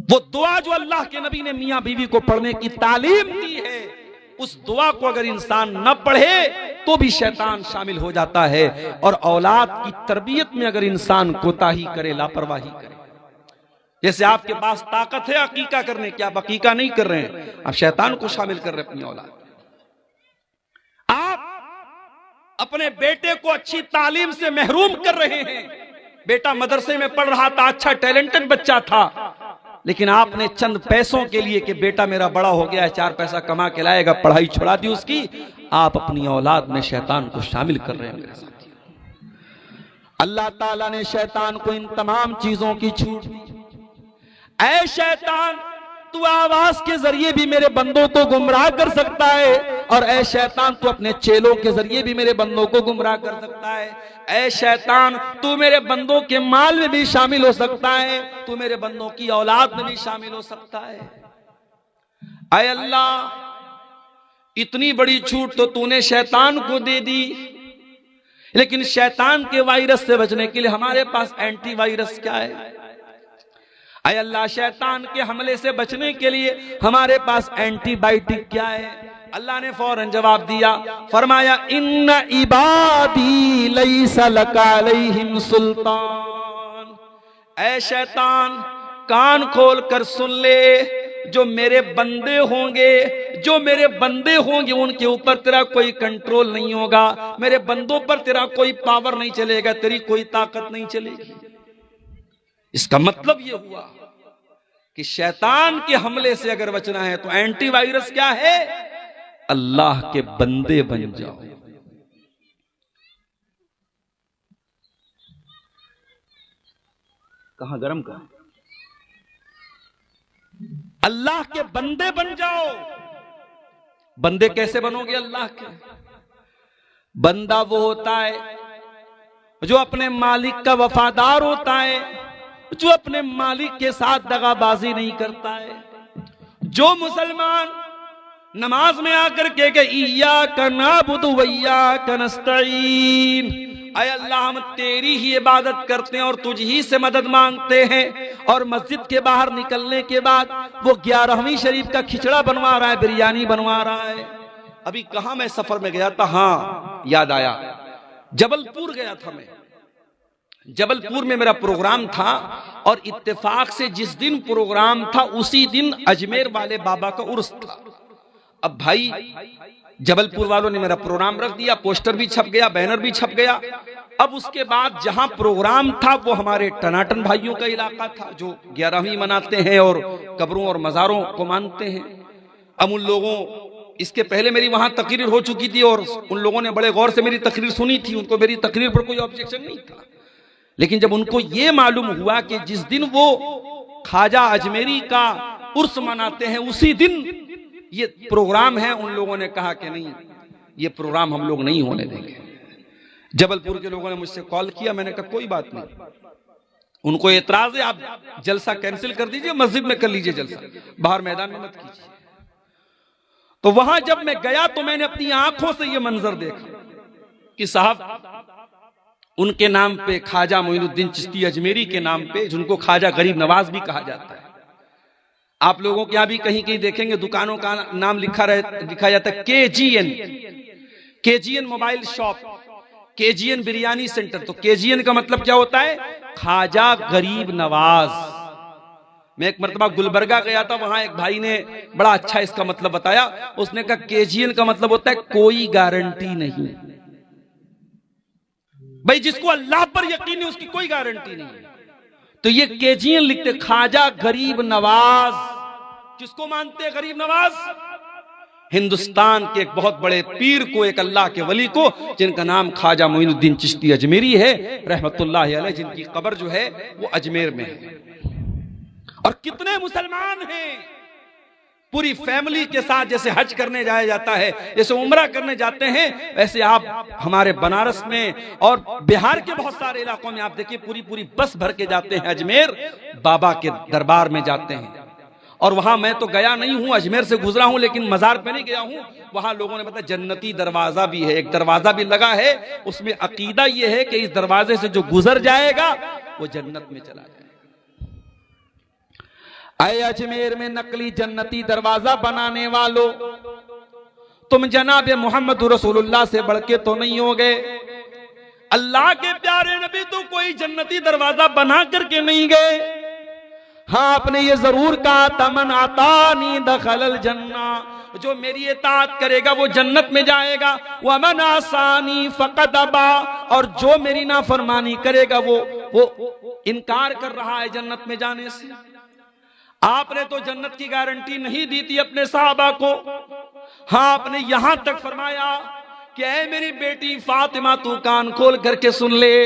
वो दुआ जो अल्लाह के नबी ने मियां बीवी को पढ़ने की तालीम दी है, उस दुआ को अगर इंसान न पढ़े तो भी शैतान शामिल हो जाता है। और औलाद की तरबियत में अगर इंसान कोताही करे, लापरवाही करे, जैसे आपके पास ताकत है अकीका करने की, आप अकीका नहीं कर रहे हैं, आप शैतान को शामिल कर रहे हैं अपनी औलाद। आप अपने बेटे को अच्छी तालीम से महरूम कर रहे हैं। बेटा मदरसे में पढ़ रहा था, अच्छा टैलेंटेड बच्चा था, लेकिन आपने चंद पैसों के लिए कि बेटा मेरा बड़ा हो गया है, 4 पैसा कमा के लाएगा, पढ़ाई छुड़ा दी उसकी, आप अपनी औलाद में शैतान को शामिल कर रहे हैं मेरे साथी। अल्लाह ताला ने शैतान को इन तमाम चीजों की छूट दी। ऐ शैतान, तू आवाज के जरिए भी मेरे बंदों को गुमराह कर सकता है, और ऐ शैतान तू अपने चेलों के जरिए भी मेरे बंदों को गुमराह कर सकता है। ऐ शैतान, तू मेरे बंदों के माल में भी शामिल हो सकता है, तू मेरे बंदों की औलाद में भी शामिल हो सकता है। ऐ अल्लाह, इतनी बड़ी छूट तो तूने शैतान को दे दी, लेकिन शैतान के वायरस से बचने के लिए हमारे पास एंटीवायरस क्या है? ऐ अल्लाह, शैतान के हमले से बचने के लिए हमारे पास एंटीबायोटिक क्या है? अल्लाह ने फौरन जवाब दिया, फरमाया इन्ना इबादी लैसा लका अलैहिम सुल्तान। ऐ शैतान, कान खोल कर सुन ले, जो मेरे बंदे होंगे उनके ऊपर तेरा कोई कंट्रोल नहीं होगा, मेरे बंदों पर तेरा कोई पावर नहीं चलेगा, तेरी कोई ताकत नहीं चलेगी। इसका मतलब यह हुआ कि शैतान के हमले से अगर बचना है तो एंटीवायरस क्या है? अल्लाह के बंदे बन जाओ। कहां गरम का? अल्लाह के बंदे बन जाओ। बंदे कैसे बनोगे अल्लाह के? बंदा वो होता है जो अपने मालिक का वफादार होता है, जो अपने मालिक के साथ दगाबाजी नहीं करता है। जो मुसलमान नमाज में आकर के इय्याका नअबुदु व इय्याका नस्तईन, ऐ अल्लाह हम तेरी ही इबादत करते हैं और तुझ ही से मदद मांगते हैं, और मस्जिद के बाहर निकलने के बाद वो 11वीं शरीफ का खिचड़ा बनवा रहा है, बिरयानी बनवा रहा है। अभी कहा मैं सफर में गया था, हाँ याद आया, जबलपुर गया था मैं। जबलपुर में मेरा प्रोग्राम था, और इत्तेफाक से जिस दिन प्रोग्राम था उसी दिन अजमेर वाले बाबा का उर्स था। अब भाई जबलपुर वालों ने मेरा प्रोग्राम रख दिया, पोस्टर भी छप गया, बैनर भी छप गया। अब उसके बाद जहां प्रोग्राम था वो हमारे टनाटन भाइयों का इलाका था, जो 11वीं मनाते हैं और कब्रों और मजारों को मानते हैं। अब उन लोगों, इसके पहले मेरी वहां तकरीर हो चुकी थी और उन लोगों ने बड़े गौर से मेरी तकरीर सुनी थी, उनको मेरी तकरीर पर कोई ऑब्जेक्शन नहीं था। लेकिन जब उनको ये मालूम हुआ कि जिस दिन वो ख्वाजा अजमेरी का उर्स मनाते हैं उसी दिन ये प्रोग्राम है, उन लोगों ने कहा कि नहीं, ये प्रोग्राम हम लोग नहीं होने देंगे। जबलपुर के लोगों ने मुझसे कॉल किया, मैंने कहा कोई बात नहीं, उनको एतराज है, आप जलसा कैंसिल कर दीजिए, मस्जिद में कर लीजिए जलसा, बाहर मैदान में मत कीजिए। तो वहां जब मैं गया तो मैंने अपनी आंखों से ये मंजर देखा कि साहब उनके नाम पे, ख्वाजा मोइनुद्दीन चिश्ती अजमेरी के नाम पे, जिनको ख्वाजा गरीब नवाज भी कहा जाता है, आप लोगों के यहां भी कहीं कहीं देखेंगे दुकानों का नाम लिखा जाता है KGN mobile shop, KGN biryani centre. तो केजीएन का मतलब क्या होता है? ख्वाजा गरीब नवाज। मैं एक मरतबा गुलबर्गा गया था, वहां एक भाई ने बड़ा अच्छा इसका मतलब बताया। उसने कहा केजीएन का मतलब होता है कोई गारंटी नहीं। भाई जिसको अल्लाह पर यकीन है उसकी कोई गारंटी नहीं है। तो ये केजीएन लिखते, ख्वाजा गरीब नवाज। किसको मानते हैं गरीब नवाज? हिंदुस्तान के एक बहुत बड़े पीर को, एक अल्लाह के वली को, जिनका नाम ख्वाजा मोइनुद्दीन चिश्ती अजमेरी है रहमतुल्लाह अलैह, जिनकी कब्र जो है वो अजमेर में है। और कितने मुसलमान हैं पूरी फैमिली के साथ, जैसे हज करने जाया जाता है, जैसे उम्रा करने जाते हैं, वैसे आप हमारे बनारस में और बिहार के बहुत सारे इलाकों में आप देखिए पूरी बस भर के जाते हैं, अजमेर बाबा के दरबार में जाते हैं। और वहां मैं तो गया नहीं हूं, अजमेर से गुजरा हूं, लेकिन मजार पे नहीं गया हूं। वहां लोगों ने बताया जन्नती दरवाजा भी है, एक दरवाजा भी लगा है, उसमें अकीदा यह है कि इस दरवाजे से जो गुजर जाएगा वो जन्नत में चला जाएगा। ऐ अजमेर में नकली जन्नती दरवाजा बनाने वालों, तुम जनाब मोहम्मद रसूलुल्लाह से बढ़ के तो नहीं हो गए। अल्लाह के प्यारे नबी तो कोई जन्नती दरवाजा बना करके नहीं गए। हाँ, आपने ये जरूर कहा तमन आतानी दखलल जन्ना, जो मेरी इताअत करेगा वो जन्नत में जाएगा। वमन आसानी फकद अबा, और जो मेरी नाफरमानी करेगा वो इनकार कर रहा है जन्नत में जाने से। आपने तो जन्नत की गारंटी नहीं दी थी अपने साहबा को। हाँ, आपने यहां तक फरमाया कि ऐ मेरी बेटी फातिमा तू कान खोल करके सुन ले,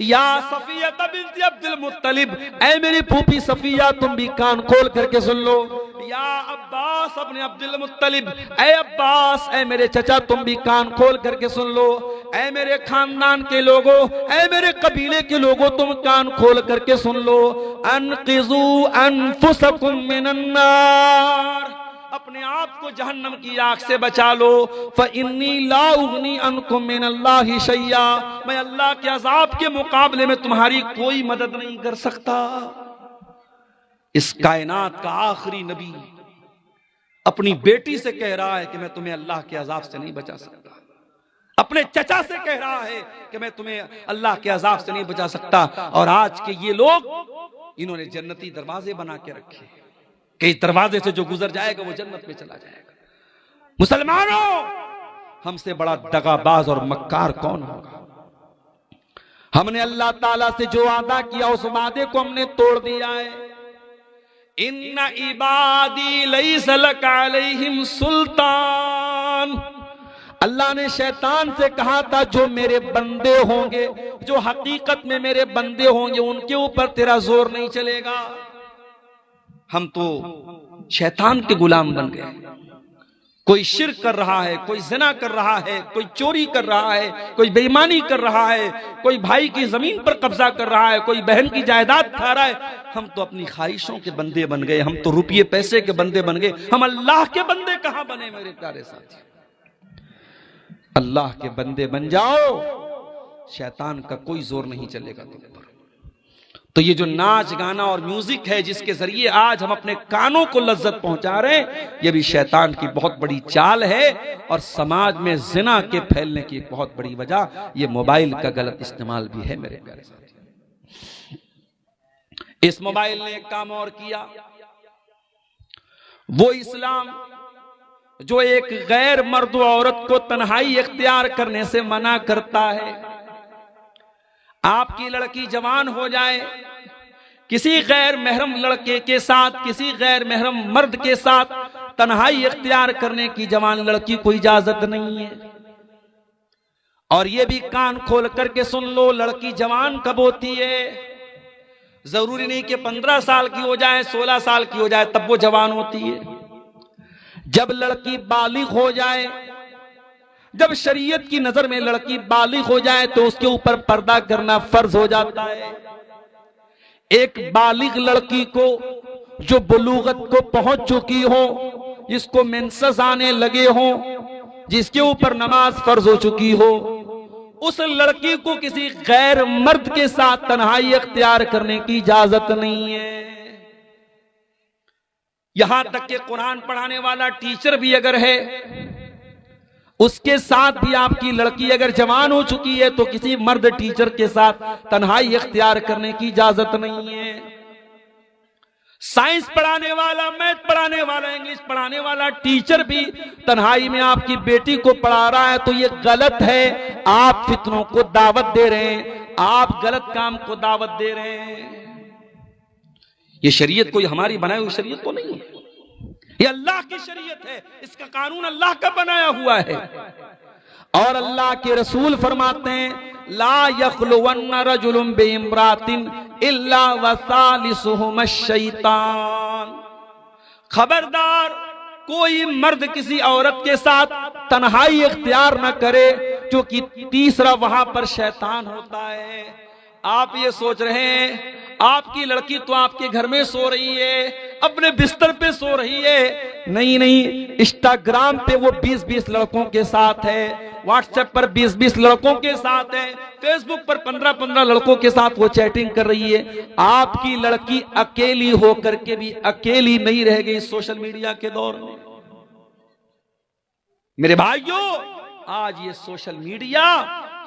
या सफिया बिन्त अब्दुल मुत्तलिब, ऐ मेरी फूफी सफिया तुम भी कान खोल करके सुन लो, या अब्बास अपने अब्दुल मुत्तलिब, ऐ अब्बास ऐ मेरे चचा तुम भी कान खोल करके सुन लो, ऐ मेरे खानदान के लोगों, ऐ मेरे कबीले के लोगों तुम कान खोल करके सुन लो, अनक़िज़ू अनफुसकुम मिनन्नार, अपने आप को जहन्नम की आग से बचा लो। फ़इन्नी ला उग़नी अन्कुम मिनल्लाहि शैया, मैं अल्लाह के अज़ाब के मुकाबले में तुम्हारी कोई मदद नहीं कर सकता। इस कायनात का आखिरी नबी अपनी बेटी से कह रहा है कि मैं तुम्हें अल्लाह के अज़ाब से नहीं बचा सकता। अपने चचा से कह रहा है कि मैं तुम्हें अल्लाह के अज़ाब से नहीं बचा सकता। और आज के ये लोग, इन्होंने जन्नती दरवाजे बना के रखे कि इस दरवाजे से जो गुजर जाएगा वो जन्नत में चला जाएगा। मुसलमानों, हमसे बड़ा दगाबाज और मक्कार कौन होगा? हमने अल्लाह ताला से जो वादा किया उस वादे को हमने तोड़ दिया है। इन्ना इबादी लैसा लका अलैहिम सुल्तान, अल्लाह ने शैतान से कहा था जो मेरे बंदे होंगे, जो हकीकत में मेरे बंदे होंगे, उनके ऊपर तेरा जोर नहीं चलेगा। हम तो शैतान के गुलाम बन गए। कोई शिर्क कर रहा है, कोई ज़िना कर रहा है, कोई चोरी कर रहा है, कोई बेईमानी कर रहा है, कोई भाई की जमीन पर कब्जा कर रहा है, कोई बहन की जायदाद खा रहा है। हम तो अपनी ख्वाहिशों के बंदे बन गए, हम तो रुपये पैसे के बंदे बन गए। हम अल्लाह के बंदे कहां बने मेरे प्यारे साथी? अल्लाह के बंदे बन जाओ, शैतान का कोई जोर नहीं चलेगा तुम पर। तो ये जो नाच गाना और म्यूजिक है जिसके जरिए आज हम अपने कानों को लज्जत पहुंचा रहे हैं, ये भी शैतान की बहुत बड़ी चाल है। और समाज में जिना के फैलने की एक बहुत बड़ी वजह ये मोबाइल का गलत इस्तेमाल भी है मेरे प्यारे साथी। इस मोबाइल ने एक काम और किया, वो इस्लाम जो एक गैर मर्द औरत को तन्हाई इख्तियार करने से मना करता है। आपकी लड़की जवान हो जाए, किसी गैर महरम लड़के के साथ, किसी गैर महरम मर्द के साथ तन्हाई इख्तियार करने की जवान लड़की को इजाजत नहीं है। और ये भी कान खोल करके सुन लो, लड़की जवान कब होती है? जरूरी नहीं कि 15 साल की हो जाए, 16 साल की हो जाए तब वो जवान होती है। जब लड़की बालिग हो जाए, जब शरीयत की नजर में लड़की बालिग हो जाए तो उसके ऊपर पर्दा करना फर्ज हो जाता है। एक बालिग लड़की को जो बुलूगत को पहुंच चुकी हो, जिसको मेंसेस आने लगे हो, जिसके ऊपर नमाज फर्ज हो चुकी हो, उस लड़की को किसी गैर मर्द के साथ तन्हाई इख्तियार करने की इजाजत नहीं है। यहां तक कि कुरान पढ़ाने वाला टीचर भी अगर है, उसके साथ भी आपकी लड़की अगर जवान हो चुकी है तो किसी मर्द टीचर के साथ तन्हाई इख्तियार करने की इजाजत नहीं है। साइंस पढ़ाने वाला, मैथ पढ़ाने वाला, इंग्लिश पढ़ाने वाला टीचर भी तन्हाई में आपकी बेटी को पढ़ा रहा है तो ये गलत है। आप फितनों को दावत दे रहे हैं, आप गलत काम को दावत दे रहे हैं। ये शरीयत कोई हमारी बनाई हुई शरीयत तो नहीं है, ये अल्लाह की शरीयत है, इसका कानून अल्लाह का बनाया हुआ है। और अल्लाह के रसूल फरमाते हैं ला यख्लुवन्न रजुलुम बिइम्रातिन इल्ला वसालिसुहुम शैतान, खबरदार कोई मर्द किसी औरत के साथ तन्हाई इख्तियार न करे क्योंकि तीसरा वहां पर शैतान होता है। आप ये सोच रहे हैं आपकी लड़की तो आपके घर में सो रही है, अपने बिस्तर पे सो रही है, नहीं नहीं, इंस्टाग्राम पे वो 20-20 लड़कों के साथ है, व्हाट्सएप पर 20-20 लड़कों के साथ है, फेसबुक पर 15-15 लड़कों के साथ वो चैटिंग कर रही है। आपकी लड़की अकेली होकर के भी अकेली नहीं रह गई सोशल मीडिया के दौर में। मेरे भाइयों, आज ये सोशल मीडिया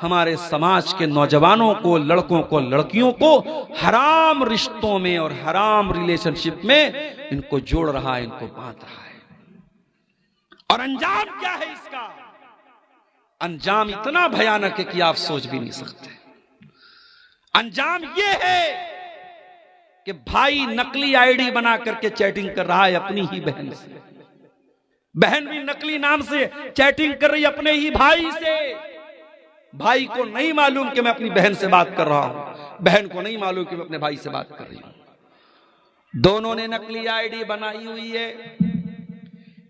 हमारे समाज के नौजवानों को, लड़कों को, लड़कियों को हराम रिश्तों में और हराम रिलेशनशिप में इनको जोड़ रहा है, इनको बांध रहा है। और अंजाम क्या है इसका? अंजाम इतना भयानक है कि आप सोच भी नहीं सकते। अंजाम यह है कि भाई नकली आईडी बना करके चैटिंग कर रहा है अपनी ही बहन से, बहन भी नकली नाम से चैटिंग कर रही है अपने ही भाई से। भाई को नहीं मालूम कि मैं अपनी बहन से बात कर रहा हूं, बहन को नहीं मालूम कि मैं अपने भाई से बात कर रही हूं। दोनों ने नकली आईडी बनाई हुई है।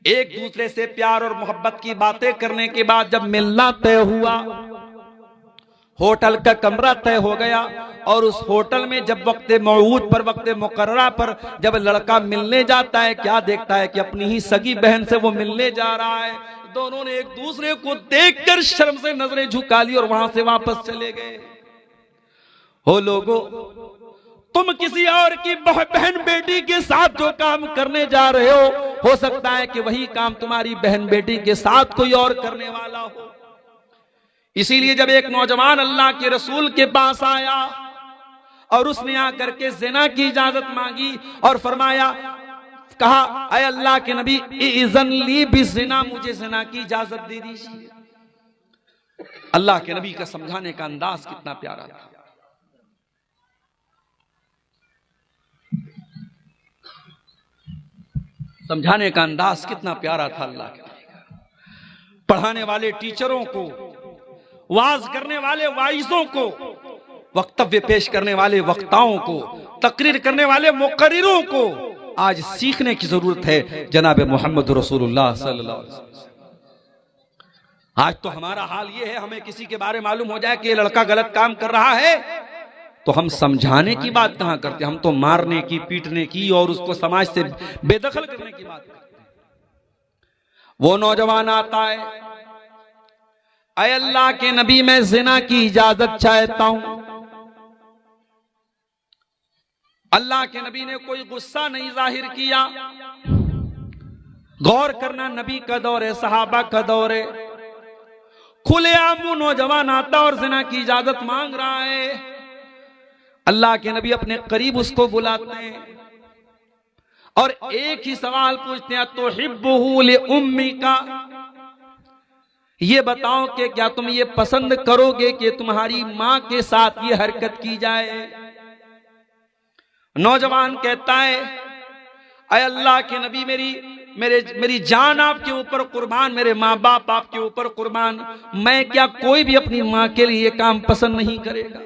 एक दूसरे से प्यार और मोहब्बत की बातें करने के बाद जब मिलना तय हुआ, होटल का कमरा तय हो गया, और उस होटल में जब वक्त मौऊद पर, वक्त मुकर्ररा पर जब लड़का मिलने जाता है, क्या देखता है कि अपनी ही सगी बहन से वो मिलने जा रहा है। दोनों ने एक दूसरे को देखकर शर्म से नजरें झुका ली और वहां से वापस चले गए। हो लोगो, तुम किसी और की बहन बेटी के साथ जो काम करने जा रहे हो सकता है कि वही काम तुम्हारी बहन बेटी के साथ कोई और करने वाला हो। इसीलिए जब एक नौजवान अल्लाह के रसूल के पास आया और उसने आकर के ज़िना की इजाजत मांगी और फरमाया, कहा, अय अल्लाह के नबी, इज़न ली बिज़िना, मुझे ज़िना की इजाजत दे दीजिए। अल्लाह के नबी का समझाने का अंदाज कितना प्यारा था। समझाने का अंदाज कितना प्यारा था अल्लाह के नबी का। पढ़ाने वाले टीचरों को, वाज करने वाले वाइजों को, वक्तव्य पेश करने वाले वक्ताओं को, तकरीर करने वाले मुकर्रिरों को आज सीखने की जरूरत है जनाब मोहम्मद रसूलुल्लाह सल्लल्लाहु अलैहि वसल्लम। आज तो हमारा हाल ये है, हमें किसी के बारे मालूम हो जाए कि ये लड़का गलत काम कर रहा है तो हम समझाने की बात कहां करते, हम तो मारने की, पीटने की और उसको समाज से बेदखल करने की बात करते हैं। वो नौजवान आता है, अय अल्लाह के नबी, मैं ज़िना की इजाजत चाहता हूं। अल्लाह के नबी ने कोई गुस्सा नहीं जाहिर किया। गौर करना, नबी का दौर है, सहाबा का दौर है, खुलेआम वो नौजवान आता और ज़िना की इजाजत मांग रहा है। अल्लाह के नबी अपने करीब उसको बुलाते हैं और एक ही सवाल पूछते हैं, तुहिब्बुहु लिउम्मिका, ये बताओ कि क्या तुम ये पसंद करोगे कि तुम्हारी मां के साथ ये हरकत की जाए? नौजवान कहता है, अय अल्लाह के नबी, मेरी जान आपके ऊपर कुर्बान, मेरे माँ बाप आपके ऊपर कुर्बान, मैं क्या कोई भी अपनी मां के लिए ये काम पसंद नहीं करेगा?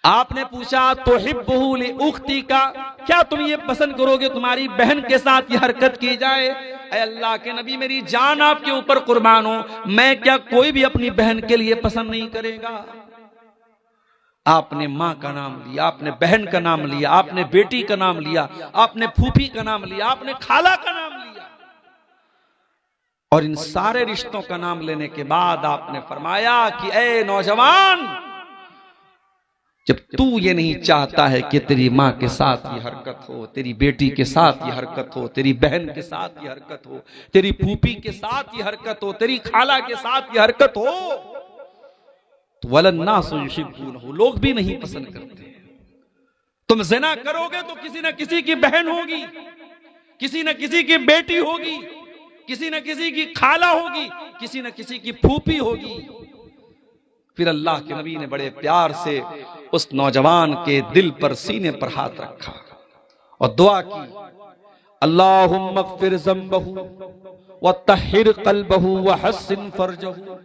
आपने पूछा, तुहिब्बुहु लिउख्ती का, क्या तुम ये पसंद करोगे तुम्हारी बहन के साथ ये हरकत की जाए? अय अल्लाह के नबी, मेरी जान आपके ऊपर कुर्बान हो, मैं क्या कोई भी अपनी बहन के लिए पसंद नहीं करेगा? आपने मां का नाम लिया, आपने बहन का नाम लिया, आपने बेटी का नाम लिया, आपने फूफी का नाम लिया, आपने खाला का नाम लिया, और इन सारे रिश्तों का नाम लेने के बाद आपने फरमाया कि ए नौजवान, जब तू ये नहीं चाहता है कि तेरी माँ के साथ ये हरकत हो, तेरी बेटी के साथ ये हरकत हो, तेरी बहन के साथ ये हरकत हो, तेरी फूफी के साथ ये हरकत हो, तेरी खाला के साथ ये हरकत हो, तो वलन्नासु युहिब्बूनहु, लोग भी नहीं पसंद करते। तुम ज़िना करोगे तो किसी न किसी की बहन होगी, किसी न किसी की बेटी होगी, किसी न किसी की खाला होगी, किसी न किसी की फूफी होगी। फिर अल्लाह के नबी ने बड़े प्यार से उस नौजवान के दिल पर, सीने पर हाथ रखा और दुआ की, अल्लाहुम्मा ग़फ़िर ज़ंबहु व तहिर क़ल्बहु व हस्सिन फ़रजहु।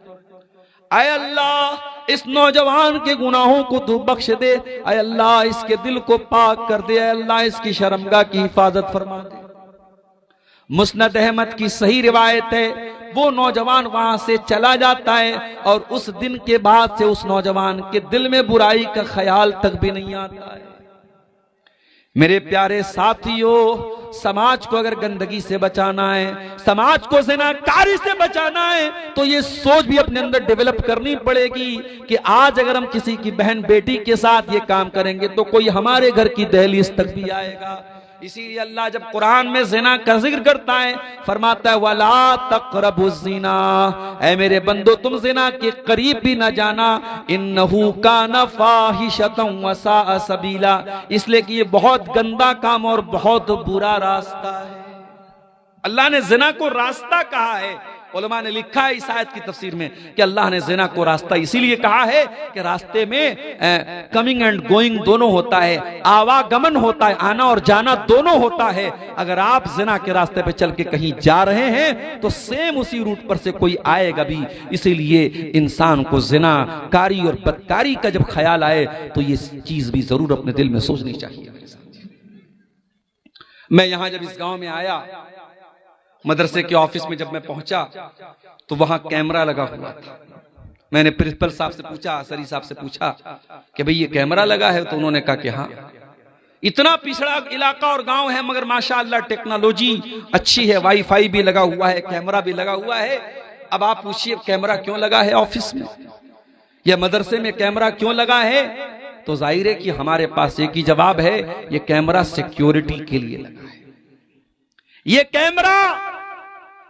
ऐ अल्लाह, इस नौजवान के गुनाहों को तू बख्श दे, ऐ अल्लाह इसके दिल को पाक कर दे, ऐ अल्लाह इसकी शर्मगाह की हिफाजत फरमा दे। मुस्नद अहमद की सही रिवायत है, वो नौजवान वहां से चला जाता है और उस दिन के बाद से उस नौजवान के दिल में बुराई का ख्याल तक भी नहीं आता है। मेरे प्यारे साथियों, समाज को अगर गंदगी से बचाना है, समाज को ज़िनाकारी से बचाना है, तो ये सोच भी अपने अंदर डेवलप करनी पड़ेगी कि आज अगर हम किसी की बहन बेटी के साथ ये काम करेंगे तो कोई हमारे घर की दहलीज तक भी आएगा। इसीलिए अल्लाह जब कुरान में ज़िना का जिक्र करता है फरमाता है वला तक़रबुज़्ज़िना, ऐ मेरे बंदो तुम ज़िना के करीब भी न जाना, इन्नहु काना फ़ाहिशतन व साअ सबीला, इसलिए कि ये बहुत गंदा काम और बहुत बुरा रास्ता है। अल्लाह ने ज़िना को रास्ता कहा है। उलमा ने लिखा है इस आयत की तफसीर में कि अल्लाह ने ज़िना को रास्ता इसीलिए कहा है कि रास्ते में कमिंग एंड गोइंग दोनों होता है, आवागमन होता है, आना और जाना दोनों होता है। अगर आप ज़िना के रास्ते पे चल के कहीं जा रहे हैं तो सेम उसी रूट पर से कोई आएगा भी। इसीलिए इंसान को ज़िना कारी और बदकारी का जब ख्याल आए तो ये चीज भी जरूर अपने दिल में सोचनी चाहिए। मैं यहां जब इस गांव में आया, मदरसे के ऑफिस में जब मैं पहुंचा तो वहां कैमरा लगा हुआ था। मैंने प्रिंसिपल साहब से पूछा, असरी साहब से पूछा कि भाई ये कैमरा लगा है, तो उन्होंने कहा कि हाँ। इतना पिछड़ा इलाका और गांव है मगर माशाअल्लाह टेक्नोलॉजी अच्छी है, वाईफाई भी लगा हुआ है, कैमरा भी लगा हुआ है। अब आप पूछिए कैमरा क्यों लगा है ऑफिस में या मदरसे में, कैमरा क्यों लगा है? तो जाहिर है कि हमारे पास एक ही जवाब है, ये कैमरा सिक्योरिटी के लिए लगा है। ये कैमरा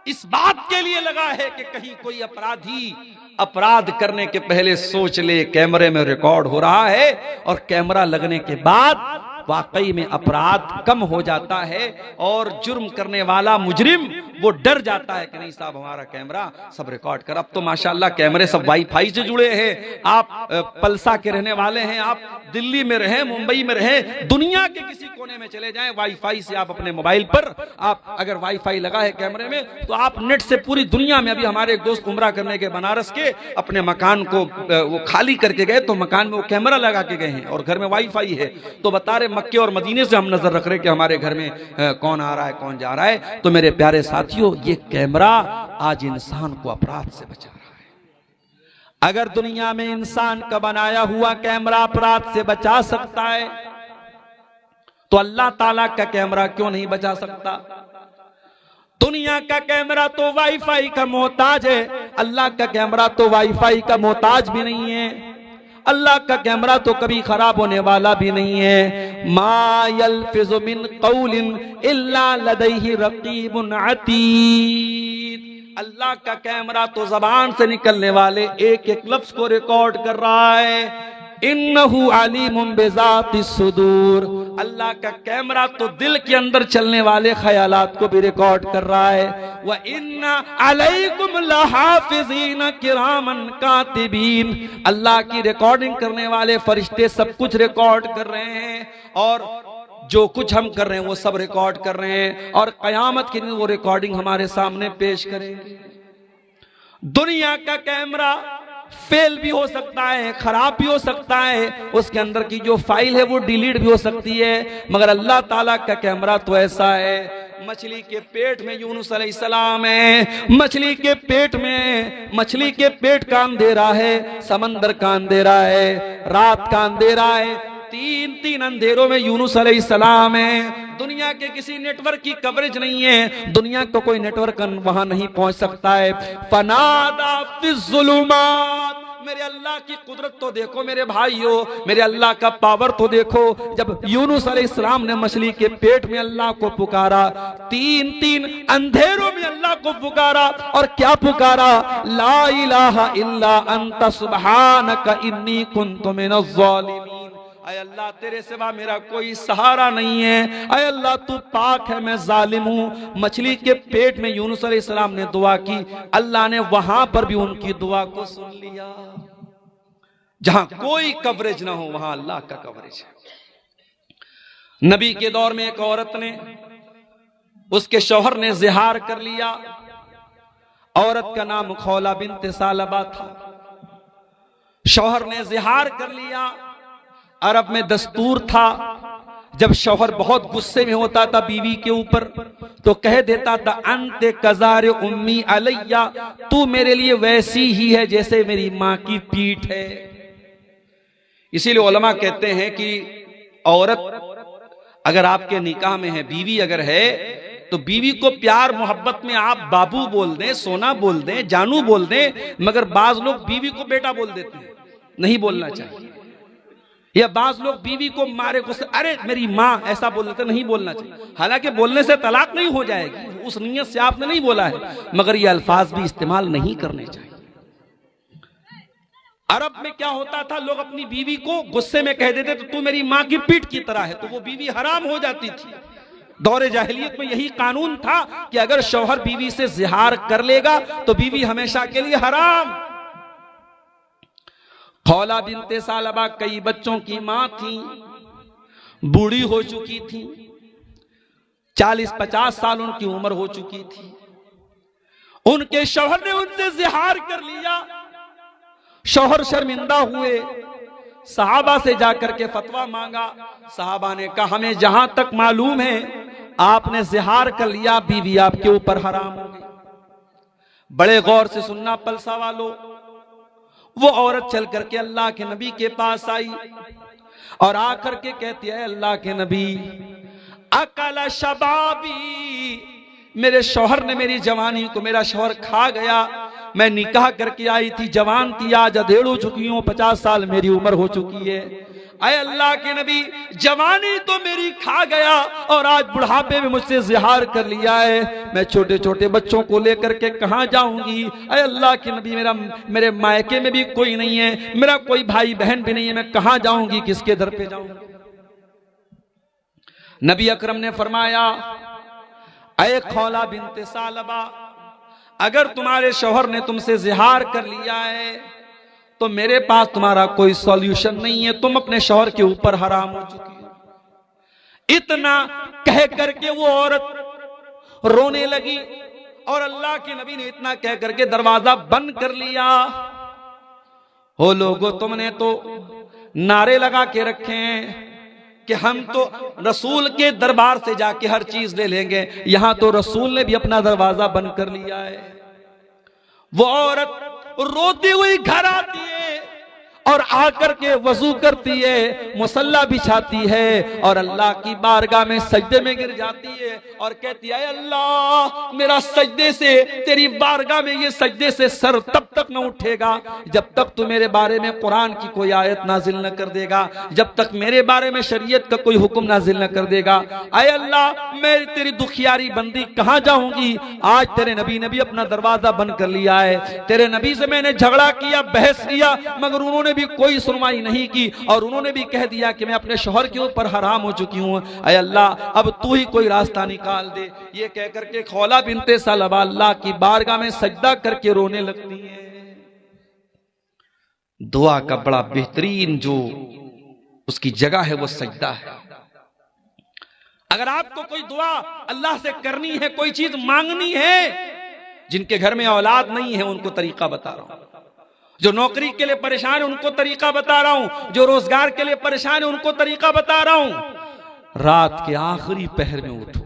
इस बात के लिए लगा है कि कहीं कोई अपराधी अपराध करने के पहले सोच ले कैमरे में रिकॉर्ड हो रहा है, और कैमरा लगने के बाद वाकई में अपराध कम हो जाता है और जुर्म करने वाला मुजरिम वो डर जाता है कि नहीं साहब हमारा कैमरा सब रिकॉर्ड कर। अब तो माशाअल्लाह कैमरे सब वाईफाई से जुड़े हैं। आप पलसा के रहने वाले हैं, आप दिल्ली में रहें, मुंबई में रहें, दुनिया के किसी कोने में चले जाएं, वाईफाई से आप अपने मोबाइल पर आप अगर वाईफाई लगा है कैमरे में तो आप नेट से पूरी दुनिया में। अभी हमारे एक दोस्त उम्रा करने के बनारस के, अपने मकान को वो खाली करके गए तो मकान में वो कैमरा लगा के गए हैं और घर में वाईफाई है। तो बता रहे मक्के और मदीने से हम नजर रख रहे कि हमारे घर में कौन आ रहा है कौन जा रहा है। तो मेरे प्यारे साथियों, ये कैमरा आज इंसान को अपराध से बचा रहा है। अगर दुनिया में इंसान का बनाया हुआ कैमरा अपराध से बचा सकता है तो अल्लाह ताला का कैमरा क्यों नहीं बचा सकता? दुनिया का कैमरा तो वाईफाई का मोहताज है, अल्लाह का कैमरा तो वाईफाई का मोहताज भी नहीं है। अल्लाह का कैमरा तो कभी खराब होने वाला भी नहीं है। मा यल्फिज़ु मिन क़ौलिन इल्ला लदैहि रक़ीबुन अतीद। अल्लाह का कैमरा तो जबान से निकलने वाले एक एक लफ्ज को रिकॉर्ड कर रहा है। इन्नहु अलीमुम बिज़ातिस सुदूर। अल्लाह का कैमरा तो दिल के अंदर चलने वाले ख्यालात को भी रिकॉर्ड कर रहा है। व इन्ना अलैकुम लहाफिज़ीन किरामन कातिबीन। अल्लाह की रिकॉर्डिंग करने वाले फरिश्ते सब कुछ रिकॉर्ड कर रहे हैं और जो कुछ हम कर रहे हैं वो सब रिकॉर्ड कर रहे हैं और कयामत के दिन वो रिकॉर्डिंग हमारे सामने पेश करेंगे। दुनिया का कैमरा फेल भी हो सकता है, खराब भी हो सकता है, उसके अंदर की जो फाइल है वो डिलीट भी हो सकती है, मगर अल्लाह ताला का कैमरा तो ऐसा है। मछली के पेट में यूनुस अलैहिस्सलाम है, मछली के पेट में, मछली के पेट का अंधेरा है, समंदर का अंधेरा है, रात का अंधेरा है, तीन अंधेरों में यूनुस अलैहिस्सलाम है। दुनिया के किसी नेटवर्क की कवरेज नहीं है, दुनिया को कोई नेटवर्क वहां नहीं पहुंच सकता है। फनादा फिज़्ज़ुलुमात। मेरे अल्लाह की कुदरत तो देखो मेरे भाइयों, मेरे अल्लाह का पावर तो देखो। जब यूनुस अलैहिस्सलाम ने मछली के पेट में अल्लाह को पुकारा, तीन अंधेरों में अल्लाह को पुकारा, और क्या पुकारा? ला इलाहा इल्ला अंता सुब्हानका इन्नी कुन्तु मिनज़ ज़ालिमीन। अय अल्लाह तेरे सिवा मेरा कोई सहारा नहीं है, अय अल्लाह तू पाक है, मैं जालिम हूं। मछली के पेट में यूनुस अलैहिस्सलाम ने दुआ की, अल्लाह ने वहां पर भी उनकी दुआ को सुन लिया। जहां कोई कवरेज ना हो वहां अल्लाह का कवरेज है। नबी के दौर में एक औरत ने, उसके शौहर ने ज़िहार कर लिया। औरत का नाम खौला बिन्त सालबा था। शौहर ने ज़िहार कर लिया। अरब में दस्तूर था, जब शौहर बहुत गुस्से में होता था बीवी के ऊपर तो कह देता था अंते कज़ारे उम्मी अलैया, तू मेरे लिए वैसी ही है जैसे मेरी माँ की पीठ है। इसीलिए उलमा कहते हैं कि औरत अगर आपके निकाह में है, बीवी अगर है, तो बीवी को प्यार मोहब्बत में आप बाबू बोल दें, सोना बोल दें, जानू बोल दें, मगर बाज लोग बीवी को बेटा बोल देते हैं, नहीं बोलना चाहिए। या बाज लोग बीवी को मारे गुस्से, अरे मेरी माँ, ऐसा बोल देते, नहीं बोलना चाहिए। हालांकि बोलने से तलाक नहीं हो जाएगी, उस नीयत से आपने नहीं बोला है, मगर ये अल्फाज भी इस्तेमाल नहीं करने चाहिए। अरब में क्या होता था, लोग अपनी बीवी को गुस्से में कह देते तो तू मेरी माँ की पीठ की तरह है, तो वो बीवी हराम हो जाती थी। दौरे जाहिलियत में यही कानून था कि अगर शौहर बीवी से जिहार कर लेगा तो बीवी हमेशा के लिए हराम। खौला बिनते सालबा कई बच्चों की मां थी, बूढ़ी हो चुकी थी, 40-50 साल उनकी उम्र हो चुकी थी। उनके शौहर ने उनसे जिहार कर लिया। शौहर शर्मिंदा हुए, सहाबा से जाकर के फतवा मांगा। सहाबा ने कहा हमें जहां तक मालूम है आपने जिहार कर लिया, बीवी आपके ऊपर हराम हो गई। बड़े गौर से सुनना पलसा वालों, वो औरत चल करके अल्लाह के नबी के पास आई और आकर के कहती है, अल्लाह के नबी, अकल शबाबी, मेरे शौहर ने मेरी जवानी को, मेरा शौहर खा गया। मैं निकाह करके आई थी, जवान थी, आज अधेड़ हो चुकी हूं, 50 साल मेरी उम्र हो चुकी है। अय अल्लाह के नबी, जवानी तो मेरी खा गया और आज बुढ़ापे में मुझसे जिहार कर लिया है। मैं छोटे छोटे बच्चों को लेकर के कहां जाऊंगी? अय अल्लाह के नबी, मेरे मायके में भी कोई नहीं है, मेरा कोई भाई बहन भी नहीं है, मैं कहां जाऊंगी, किसके दर पे जाऊंगी? नबी अकरम ने फरमाया, अय खौला बिनते सालबा, अगर तुम्हारे शौहर ने तुमसे जिहार कर लिया है तो मेरे पास तुम्हारा कोई सॉल्यूशन नहीं है, तुम अपने शौहर के ऊपर हराम हो चुकी हो। इतना कह करके वो औरत रोने लगी और अल्लाह के नबी ने इतना कह करके दरवाजा बंद कर लिया। हो लोगों, तुमने तो नारे लगा के रखे हैं कि हम तो रसूल के दरबार से जाके हर चीज ले लेंगे, यहां तो रसूल ने भी अपना दरवाजा बंद कर लिया है। वो औरत रोती हुई घर आती है और आकर के वजू करती है, मुसल्ला बिछाती है और अल्लाह की बारगाह में सजदे में गिर जाती है और कहती है, अल्लाह, मेरा सजदे से, तेरी बारगाह में ये सजदे से सर तब तक न उठेगा जब तक तू मेरे बारे में कुरान की कोई आयत नाजिल न कर देगा, जब तक मेरे बारे में शरीयत का कोई हुक्म नाजिल न कर देगा। अय अल्लाह, मैं तेरी दुखियारी बंदी कहां जाऊंगी? आज तेरे नबी ने भी अपना दरवाजा बंद कर लिया है। तेरे नबी से मैंने झगड़ा किया, बहस किया, मगर उन्होंने भी कोई सुनवाई नहीं की और उन्होंने भी कह दिया कि मैं अपने शौहर के ऊपर हराम हो चुकी हूं। अय अल्लाह, अब तू ही कोई रास्ता निकाल दे। ये कह करके खौला बिनते सालबा अल्लाह की बारगाह में सजदा करके रोने लगती है। दुआ का बड़ा बेहतरीन जो उसकी जगह है वो सजदा है। अगर आपको कोई दुआ अल्लाह से करनी है, कोई चीज मांगनी है, जिनके घर में औलाद नहीं है उनको तरीका बता रहा हूं, जो नौकरी के लिए परेशान है उनको तरीका बता रहा हूं, जो रोजगार के लिए परेशान है उनको तरीका बता रहा हूं। रात के आखिरी पहर में उठो,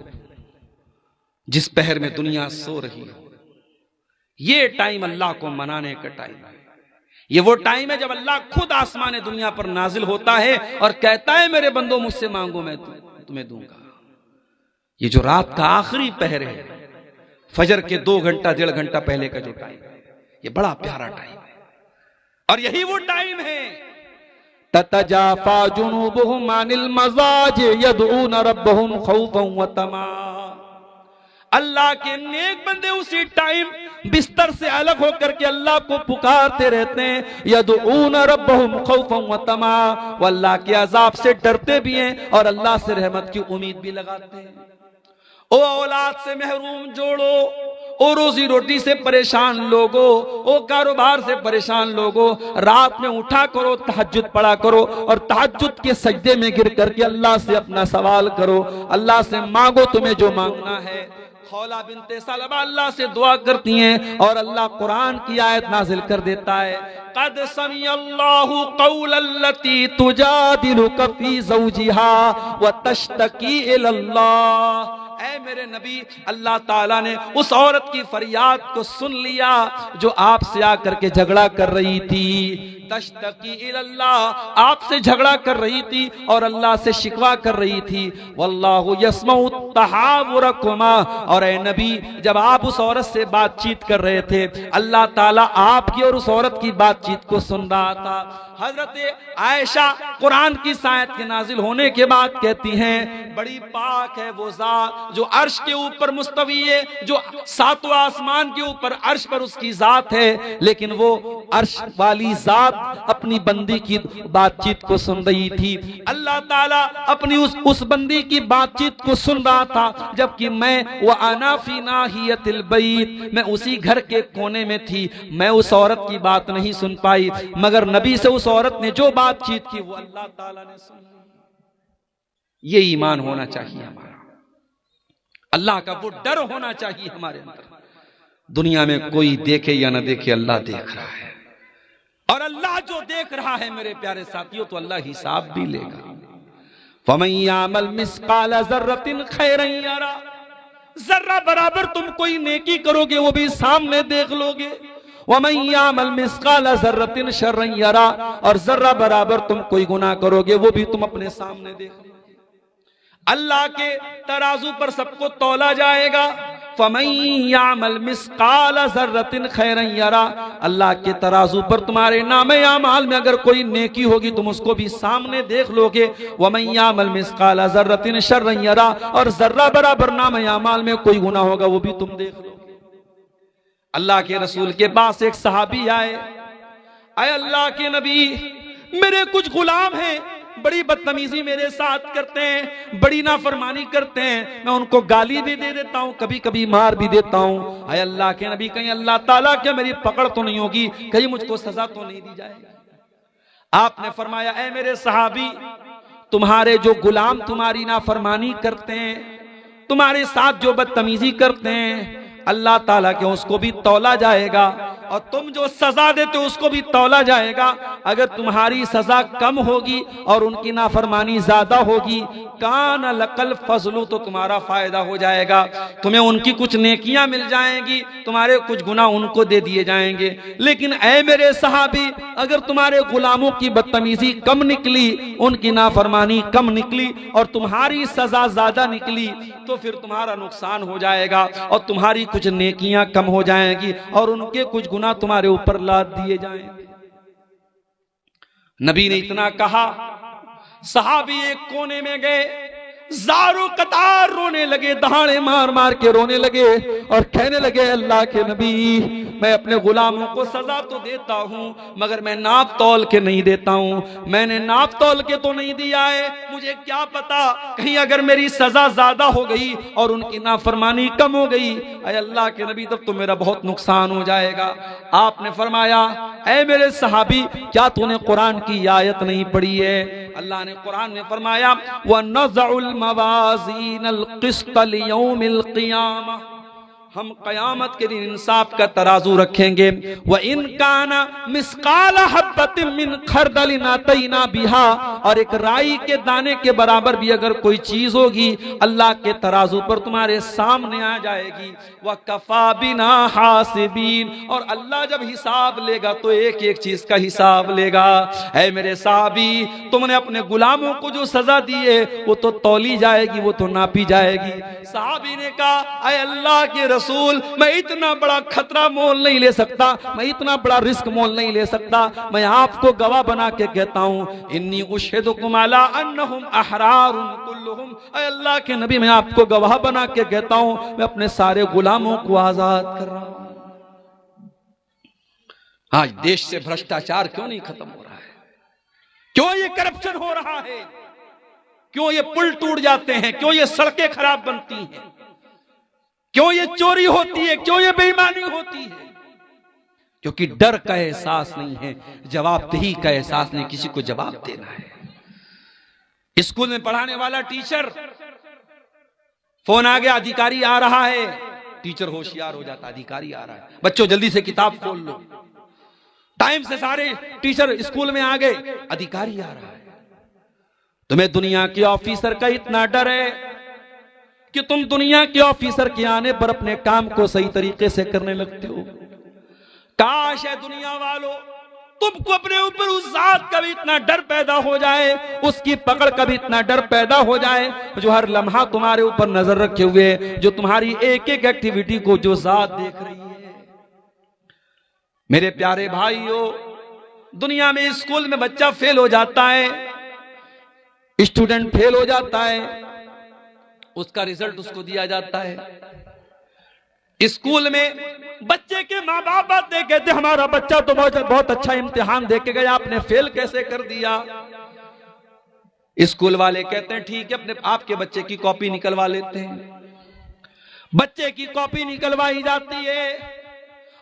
जिस पहर में दुनिया सो रही हो। ये टाइम अल्लाह को मनाने का टाइम है। ये वो टाइम है जब अल्लाह खुद आसमान दुनिया पर नाजिल होता है और कहता है, मेरे बंदो मुझसे मांगो, मैं तुम्हें दूंगा। ये जो रात का आखिरी पहर है, फजर के 2 घंटा 1.5 घंटा पहले का जो टाइम है, ये बड़ा प्यारा टाइम है। और यही वो टाइम है, ततजाफा जुनूबुहुम अनिल मज़ाज यदऊन रब्बहुम खौफन व तमा। अल्लाह के नेक बंदे उसी टाइम बिस्तर से अलग होकर के अल्लाह को पुकारते रहते हैं, यदऊन रब्बहुम खौफन व तमा, वो अल्लाह के अजाब से डरते भी हैं और अल्लाह से रहमत की उम्मीद भी लगाते हैं। ओ औलाद से महरूम जोड़ो, ओ रोजी रोटी से परेशान लोगो, ओ कारोबार से परेशान लोगो, रात में उठा करो, तहज्जुद पढ़ा करो और तहज्जुद के सजदे में गिर करके अल्लाह से अपना सवाल करो, अल्लाह से मांगो तुम्हें जो मांगना है। खौला बिनते सालबा अल्लाह से दुआ करती हैं और अल्लाह कुरान की आयत नाजिल कर देता है, क़द समिअल्लाहु क़ौलल्लती तुजादिलुका फ़ी ज़ौजिहा व तश्तकी इलल्लाह। ऐ मेरे नबी, अल्लाह ताला ने उस औरत की फरियाद को सुन लिया जो आपसे आकर के झगड़ा कर रही थी। तश्तकी इलल्लाह, आपसे झगड़ा कर रही थी और अल्लाह से शिकवा कर रही थी। वल्लाहु यस्मउ तहावुरकुमा, और ए नबी जब आप उस औरत से बातचीत कर रहे थे अल्लाह ताला आपकी और उस औरत की बातचीत को सुन रहा था। हजरत आयशा कुरान की आयत के नाजिल होने के बाद कहती हैं, बड़ी पाक है वो ज़ात जो अर्श के ऊपर मुस्तवी है, जो सातों आसमान के ऊपर अर्श पर उसकी जात है, लेकिन वो अर्श वाली जात अपनी बंदी की बातचीत को सुन रही थी। अल्लाह ताला अपनी उस बंदी की बातचीत को सुन रहा था, जबकि मैं व अना फी नाहियतिल बैत, मैं उसी घर के कोने में थी। मैं उस औरत की बात नहीं सुन पाई, मगर नबी से उस औरत ने जो बातचीत की वो अल्लाह ताला ने सुन ली। ये ईमान होना चाहिए हमारा, अल्लाह का वो डर होना चाहिए हमारे अंदर। दुनिया में कोई देखे या न देखे, अल्लाह देख रहा है, और अल्लाह जो देख रहा है मेरे प्यारे साथियों, तो अल्लाह हिसाब भी लेगा। फमन यामल मिस्काल ज़र्रतिन खैरन यरा, जर्रा बराबर तुम कोई नेकी करोगे वो भी सामने देख लोगे। वमन यामल मिस्काल ज़र्रतिन शर्रन यरा, और जर्रा बराबर तुम कोई गुनाह करोगे वो भी तुम अपने सामने देख लोगे। अल्लाह के तराजू पर सबको तौला जाएगा। फमन यामल मिस्काल ज़र्रतिन खैरन यरा, अल्लाह के तराजू पर तुम्हारे नामे आमाल में अगर कोई नेकी होगी तुम उसको भी सामने देख लोगे। वमन यामल मिस्काल ज़र्रतिन शर्रन यरा, और जर्रा बराबर नामे आमाल में कोई गुनाह होगा वो भी तुम देख लोगे। अल्लाह के रसूल के पास एक सहाबी आए, अल्लाह के नबी मेरे कुछ गुलाम हैं, बड़ी बदतमीजी मेरे साथ करते हैं, बड़ी नाफरमानी करते हैं, मैं उनको गाली भी दे देता हूँ, कभी कभी मार भी देता हूँ। अय अल्लाह के नबी, कहीं अल्लाह ताला क्या मेरी पकड़ तो नहीं होगी, कहीं मुझको सजा तो नहीं दी जाएगी? आपने फरमाया, ऐ मेरे सहाबी, तुम्हारे जो गुलाम तुम्हारी नाफरमानी करते हैं, तुम्हारे साथ जो बदतमीजी करते हैं, अल्लाह ताला के उसको भी तौला जाएगा, और तुम जो सजा देते हो उसको भी तौला जाएगा। अगर तुम्हारी सजा कम होगी और उनकी नाफरमानी ज्यादा होगी, कान लकल फजलू, तो तुम्हारा फायदा हो जाएगा, तुम्हें उनकी कुछ नेकियां मिल जाएंगी, तुम्हारे कुछ गुनाह उनको दे दिए जाएंगे। लेकिन ऐ मेरे सहाबी, अगर तुम्हारे गुलामों की बदतमीजी कम निकली, उनकी नाफरमानी कम निकली और तुम्हारी सजा ज्यादा निकली, तो फिर तुम्हारा नुकसान हो जाएगा और तुम्हारी कुछ नेकियां कम हो जाएंगी और उनके कुछ गुनाह तुम्हारे ऊपर लाद दिए जाएंगे। नबी ने इतना कहा, सहाबी एक कोने में गए, ज़ारो कतार रोने लगे, दहाड़े मार मार के रोने लगे और कहने लगे, अल्लाह के नबी, मैं अपने गुलामों को सजा तो देता हूं मगर मैं नाप तौल के नहीं देता हूं। मैंने नाप तौल के तो नहीं दिया है, मुझे क्या पता कहीं अगर मेरी सजा ज्यादा हो गई और उनकी नाफरमानी कम हो गई, अय अल्लाह के नबी, तब तो मेरा बहुत नुकसान हो जाएगा। आपने फरमाया, ऐ मेरे सहाबी, क्या तूने कुरान की आयत नहीं पढ़ी है? अल्लाह ने कुरान में फरमाया, वनज़उल मवाज़ीनल क़िस्त लियौमिल क़ियामा, हम कयामत के दिन इंसाफ का तराजू रखेंगे। व इन काना मिस्काल हब्बतिन मिन खरदलिन अतैना बिहा, और एक राई के दाने के बराबर भी अगर कोई चीज होगी अल्लाह के तराजू पर तुम्हारे सामने आ जाएगी। व कफा बिना हासिबीन, और अल्लाह जब हिसाब लेगा तो एक एक चीज का हिसाब लेगा। ऐ मेरे साहबी, तुमने अपने गुलामों को जो सजा दी है वो तो तौली जाएगी, वो तो नापी जाएगी। साहबी ने कहा, ऐ अल्लाह के रसूल, मैं इतना बड़ा खतरा मोल नहीं ले सकता, मैं इतना बड़ा रिस्क मोल नहीं ले सकता, मैं आपको गवाह बना के कहता हूं, इन्नी उशहिदुकुम अला अन्नहुम अहरारुन कुल्लुहुम, ऐ अल्लाह के नबी, मैं आपको गवाह बना के कहता हूं, मैं अपने सारे गुलामों को आजाद कर रहा हूं। आज देश से भ्रष्टाचार क्यों नहीं खत्म हो रहा है? क्यों ये करप्शन हो रहा है? क्यों ये पुल टूट जाते हैं? क्यों ये सड़कें खराब बनती हैं? क्यों ये चोरी होती है? क्यों ये बेईमानी होती है? क्योंकि डर का एहसास नहीं है, जवाबदेही का एहसास नहीं, किसी को जवाब देना है। स्कूल में पढ़ाने वाला टीचर, फोन आ गया, अधिकारी आ रहा है, टीचर होशियार हो जाता, अधिकारी आ रहा है, बच्चों जल्दी से किताब खोल लो। टाइम से सारे टीचर स्कूल में आ गए, अधिकारी आ रहा है। तुम्हें दुनिया के ऑफिसर का इतना डर है कि तुम दुनिया के ऑफिसर के आने पर अपने काम को सही तरीके से करने लगते हो। काश है दुनिया वालों, तुमको अपने ऊपर उस जात का भी इतना डर पैदा हो जाए, उसकी पकड़ का भी इतना डर पैदा हो जाए, जो हर लम्हा तुम्हारे ऊपर नजर रखे हुए, जो तुम्हारी एक एक एक्टिविटी को जो जात देख रही है। मेरे प्यारे भाइयों, दुनिया में स्कूल में बच्चा फेल हो जाता है, स्टूडेंट फेल हो जाता है, उसका रिजल्ट उसको दिया जाता है। स्कूल में बच्चे के माँ बाप आते कहते हमारा बच्चा तो बहुत अच्छा इम्तिहान दे के गया, आपने फेल कैसे कर दिया। स्कूल वाले कहते हैं ठीक है, अपने आपके बच्चे की कॉपी निकलवा लेते हैं। बच्चे की कॉपी निकलवाई जाती है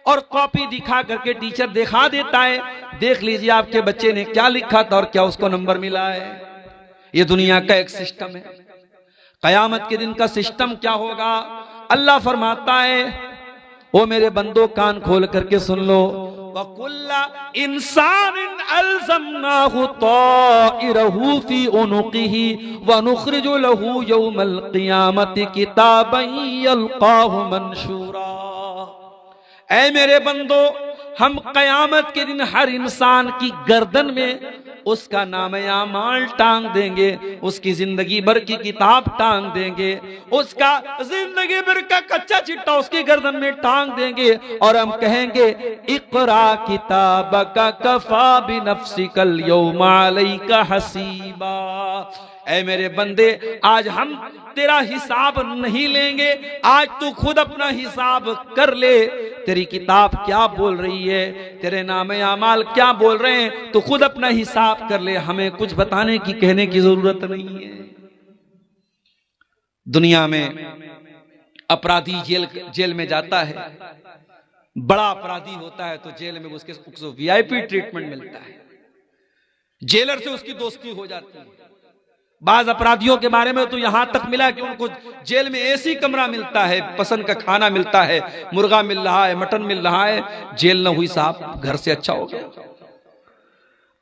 और कॉपी दिखा करके टीचर दिखा देता है, देख लीजिए आपके बच्चे ने क्या लिखा था और क्या उसको नंबर मिला है। ये दुनिया का एक सिस्टम है। कयामत के दिन का सिस्टम क्या होगा? अल्लाह फरमाता है, ओ मेरे बंदो कान खोल करके सुन लो, वकुल्ला इंसान अलज़मनाहु ताइरहु फी उनुक़िही व नुख़रिजु लहू यौमल क़ियामति किताबन यल्क़ाहु मंशूरा। ऐ मेरे बंदो, हम कयामत के दिन हर इंसान की गर्दन में उसका नाम-ए-आमाल टांग देंगे, उसकी जिंदगी भर की किताब टांग देंगे, उसका जिंदगी भर का कच्चा चिट्ठा उसकी गर्दन में टांग देंगे और हम कहेंगे इक़रा किताबका कफ़ा बिनफ़्सिकल यौमा अलैका हसीबा। ऐ मेरे बंदे, आज हम तेरा हिसाब नहीं लेंगे, आज तू खुद अपना हिसाब कर ले। तेरी किताब क्या बोल रही है, तेरे नाम-ए-आमाल क्या बोल रहे हैं, तो खुद अपना हिसाब कर ले। हमें कुछ बताने की, कहने की जरूरत नहीं है। दुनिया में अपराधी जेल में जाता है, बड़ा अपराधी होता है तो जेल में उसको वीआईपी ट्रीटमेंट मिलता है, जेलर से उसकी दोस्ती हो जाती है। बाज अपराधियों के बारे में तो यहां तक मिला कि उनको जेल में एसी कमरा मिलता है, पसंद का खाना मिलता है, मुर्गा मिल रहा है, मटन मिल रहा है। जेल न हुई साहब, घर से अच्छा हो गया।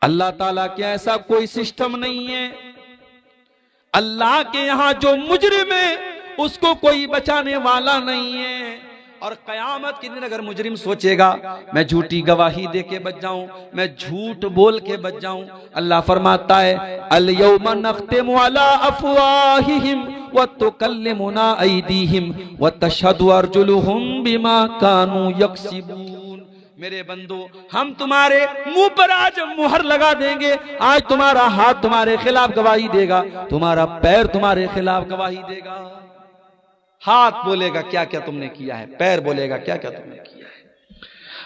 अल्लाह ताला के ऐसा कोई सिस्टम नहीं है। अल्लाह के यहां जो मुजरिम है उसको कोई बचाने वाला नहीं है। और कयामत के दिन अगर मुजरिम सोचेगा मैं झूठी गवाही दे के बच जाऊं, मैं झूठ बोल के बच जाऊं, अल्लाह फरमाता है अल यौमा नख्तिमु अला अफवाहिहिम व तुकल्लिमुना अयदीहिम व तशहदु अर्जुलुहुम बिमा कानू यक्सिबून। मेरे बंदो, हम तुम्हारे मुंह पर आज मुहर लगा देंगे। आज तुम्हारा हाथ तुम्हारे खिलाफ गवाही देगा, तुम्हारा पैर तुम्हारे खिलाफ गवाही देगा। हाथ बोलेगा क्या क्या तुमने किया है, पैर बोलेगा क्या क्या तुमने किया है।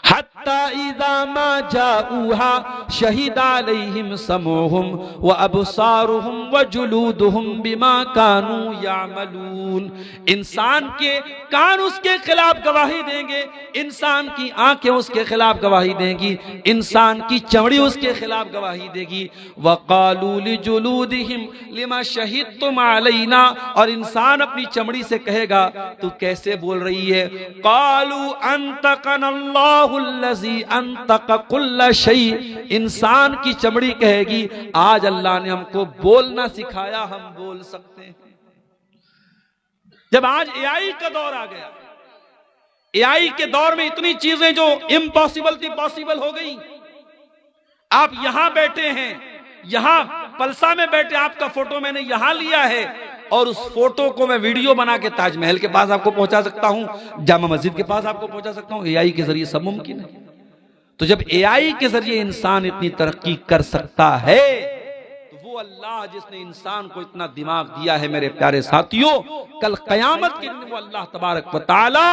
हत्ता इज़ा मा जाऊहा शहीदा अलैहिम समूहुम व अबसारुहुम व जुलूदुहुम बिमा कानू यामलून। इंसान के कान उसके खिलाफ गवाही देंगे, इंसान की आंखें उसके खिलाफ गवाही देंगी, इंसान की चमड़ी उसके खिलाफ गवाही देगी। वक़ालू लिजुलूदिहिम लिमा शहीदतुम अलैना, और इंसान अपनी चमड़ी से कहेगा तू कैसे बोल रही है। क़ालू अंतक़नल्लाहु अल्लज़ी अंतक़ कुल्ल शै, इंसान की चमड़ी कहेगी आज अल्लाह ने हमको बोलना सिखाया, हम बोल सकते हैं। जब आज एआई का दौर आ गया, एआई के दौर में इतनी चीजें जो इम्पॉसिबल थी पॉसिबल हो गई। आप यहां बैठे हैं, यहां पलसा में बैठे, आपका फोटो मैंने यहां लिया है और उस फोटो को मैं वीडियो बना के ताजमहल के पास आपको पहुंचा सकता हूं, जामा मस्जिद के पास आपको पहुंचा सकता हूं। एआई के जरिए सब मुमकिन है। तो जब एआई के जरिए इंसान इतनी तरक्की कर सकता है तो वो अल्लाह जिसने इंसान को इतना दिमाग दिया है, मेरे प्यारे साथियों, कल कयामत के दिन वो अल्लाह तबारक व तआला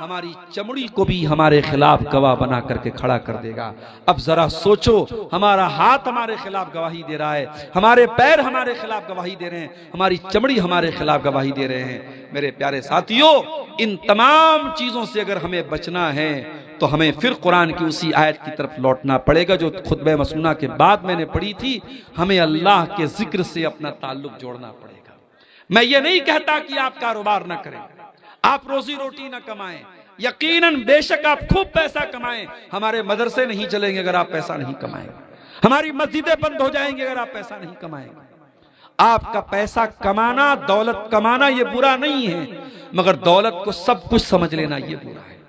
हमारी चमड़ी को भी हमारे खिलाफ गवाह बना करके खड़ा कर देगा। अब जरा सोचो, हमारा हाथ हमारे खिलाफ गवाही दे रहा है, हमारे पैर हमारे खिलाफ गवाही दे रहे हैं, हमारी चमड़ी हमारे खिलाफ गवाही दे रहे हैं। मेरे प्यारे साथियों, इन तमाम चीजों से अगर हमें बचना है तो हमें फिर कुरान की उसी आयत की तरफ लौटना पड़ेगा जो खुतबे मसनूना के बाद मैंने पढ़ी थी। हमें अल्लाह के जिक्र से अपना ताल्लुक जोड़ना पड़ेगा। मैं ये नहीं कहता कि आप कारोबार ना करें, आप रोजी रोटी ना कमाएं, यकीनन बेशक आप खूब पैसा कमाएं, हमारे मदरसे नहीं चलेंगे अगर आप पैसा नहीं कमाएंगे, हमारी मस्जिदें बंद हो जाएंगी अगर आप पैसा नहीं कमाएंगे। आपका पैसा कमाना, दौलत कमाना ये बुरा नहीं है, मगर दौलत को सब कुछ समझ लेना ये बुरा है।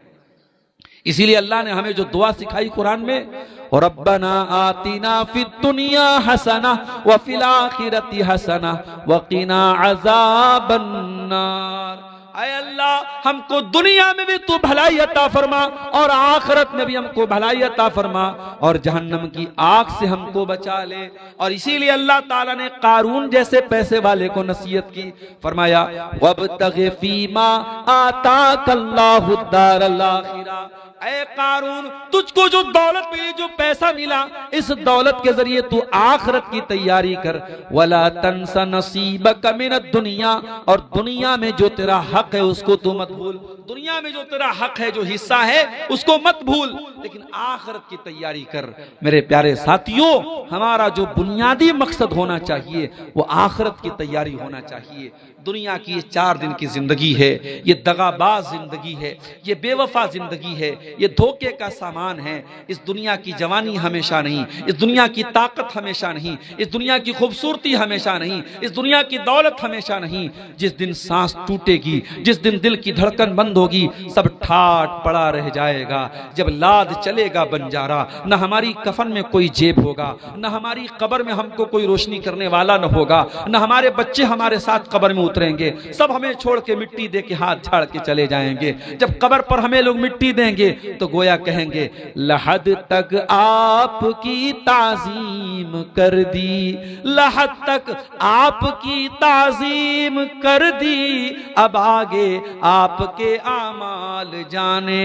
इसीलिए अल्लाह ने हमें जो दुआ सिखाई कुरान में, और रब्बना आतिना फिद दुनिया हसना व फिल आखिरति हसना व क़िना अज़ाबन नार। ऐ अल्लाह हमको दुनिया में भी तू भलाई अता फरमा और आखिरत में भी हमको भलाई अता फरमा और जहन्नम की आग से हमको बचा ले। और इसीलिए अल्लाह ताला ने कारून जैसे पैसे वाले को नसीहत की, फरमाया वब्तग़ि फीमा आताकल्लाहु दारल आखिरा। ऐ कारून तुझको जो दौलत मिली, जो पैसा मिला, इस दौलत के जरिए तू आखिरत की तैयारी कर। वला तंसा नसीबक मिनद दुनिया, और दुनिया में जो तेरा हक है उसको तू मत भूल। दुनिया में जो तेरा हक है, जो हिस्सा है, उसको मत भूल, लेकिन आखिरत की तैयारी कर। मेरे प्यारे साथियों, हमारा जो बुनियादी मकसद होना चाहिए वो आखिरत की तैयारी होना चाहिए। दुनिया की ये 4 दिन की जिंदगी है, ये दगाबाज जिंदगी है, ये बेवफा जिंदगी है, ये धोखे का सामान है। इस दुनिया की जवानी हमेशा नहीं, इस दुनिया की ताकत हमेशा नहीं, इस दुनिया की खूबसूरती हमेशा नहीं, इस दुनिया की दौलत हमेशा नहीं। जिस दिन सांस टूटेगी, जिस दिन दिल की धड़कन बंद होगी, सब ठाट पड़ा रह जाएगा। जब लाद चलेगा बंजारा, न हमारी कफन में कोई जेब होगा, न हमारी कब्र में हमको कोई रोशनी करने वाला न होगा, न हमारे बच्चे हमारे साथ कब्र में उतरेंगे। सब हमें छोड़ के मिट्टी दे के हाथ झाड़ के चले जाएंगे। जब कब्र पर हमें लोग मिट्टी देंगे तो गोया कहेंगे लहद तक आपकी ताजीम कर दी, लहद तक आपकी ताजीम कर दी, अब आगे आपके आमाल जाने।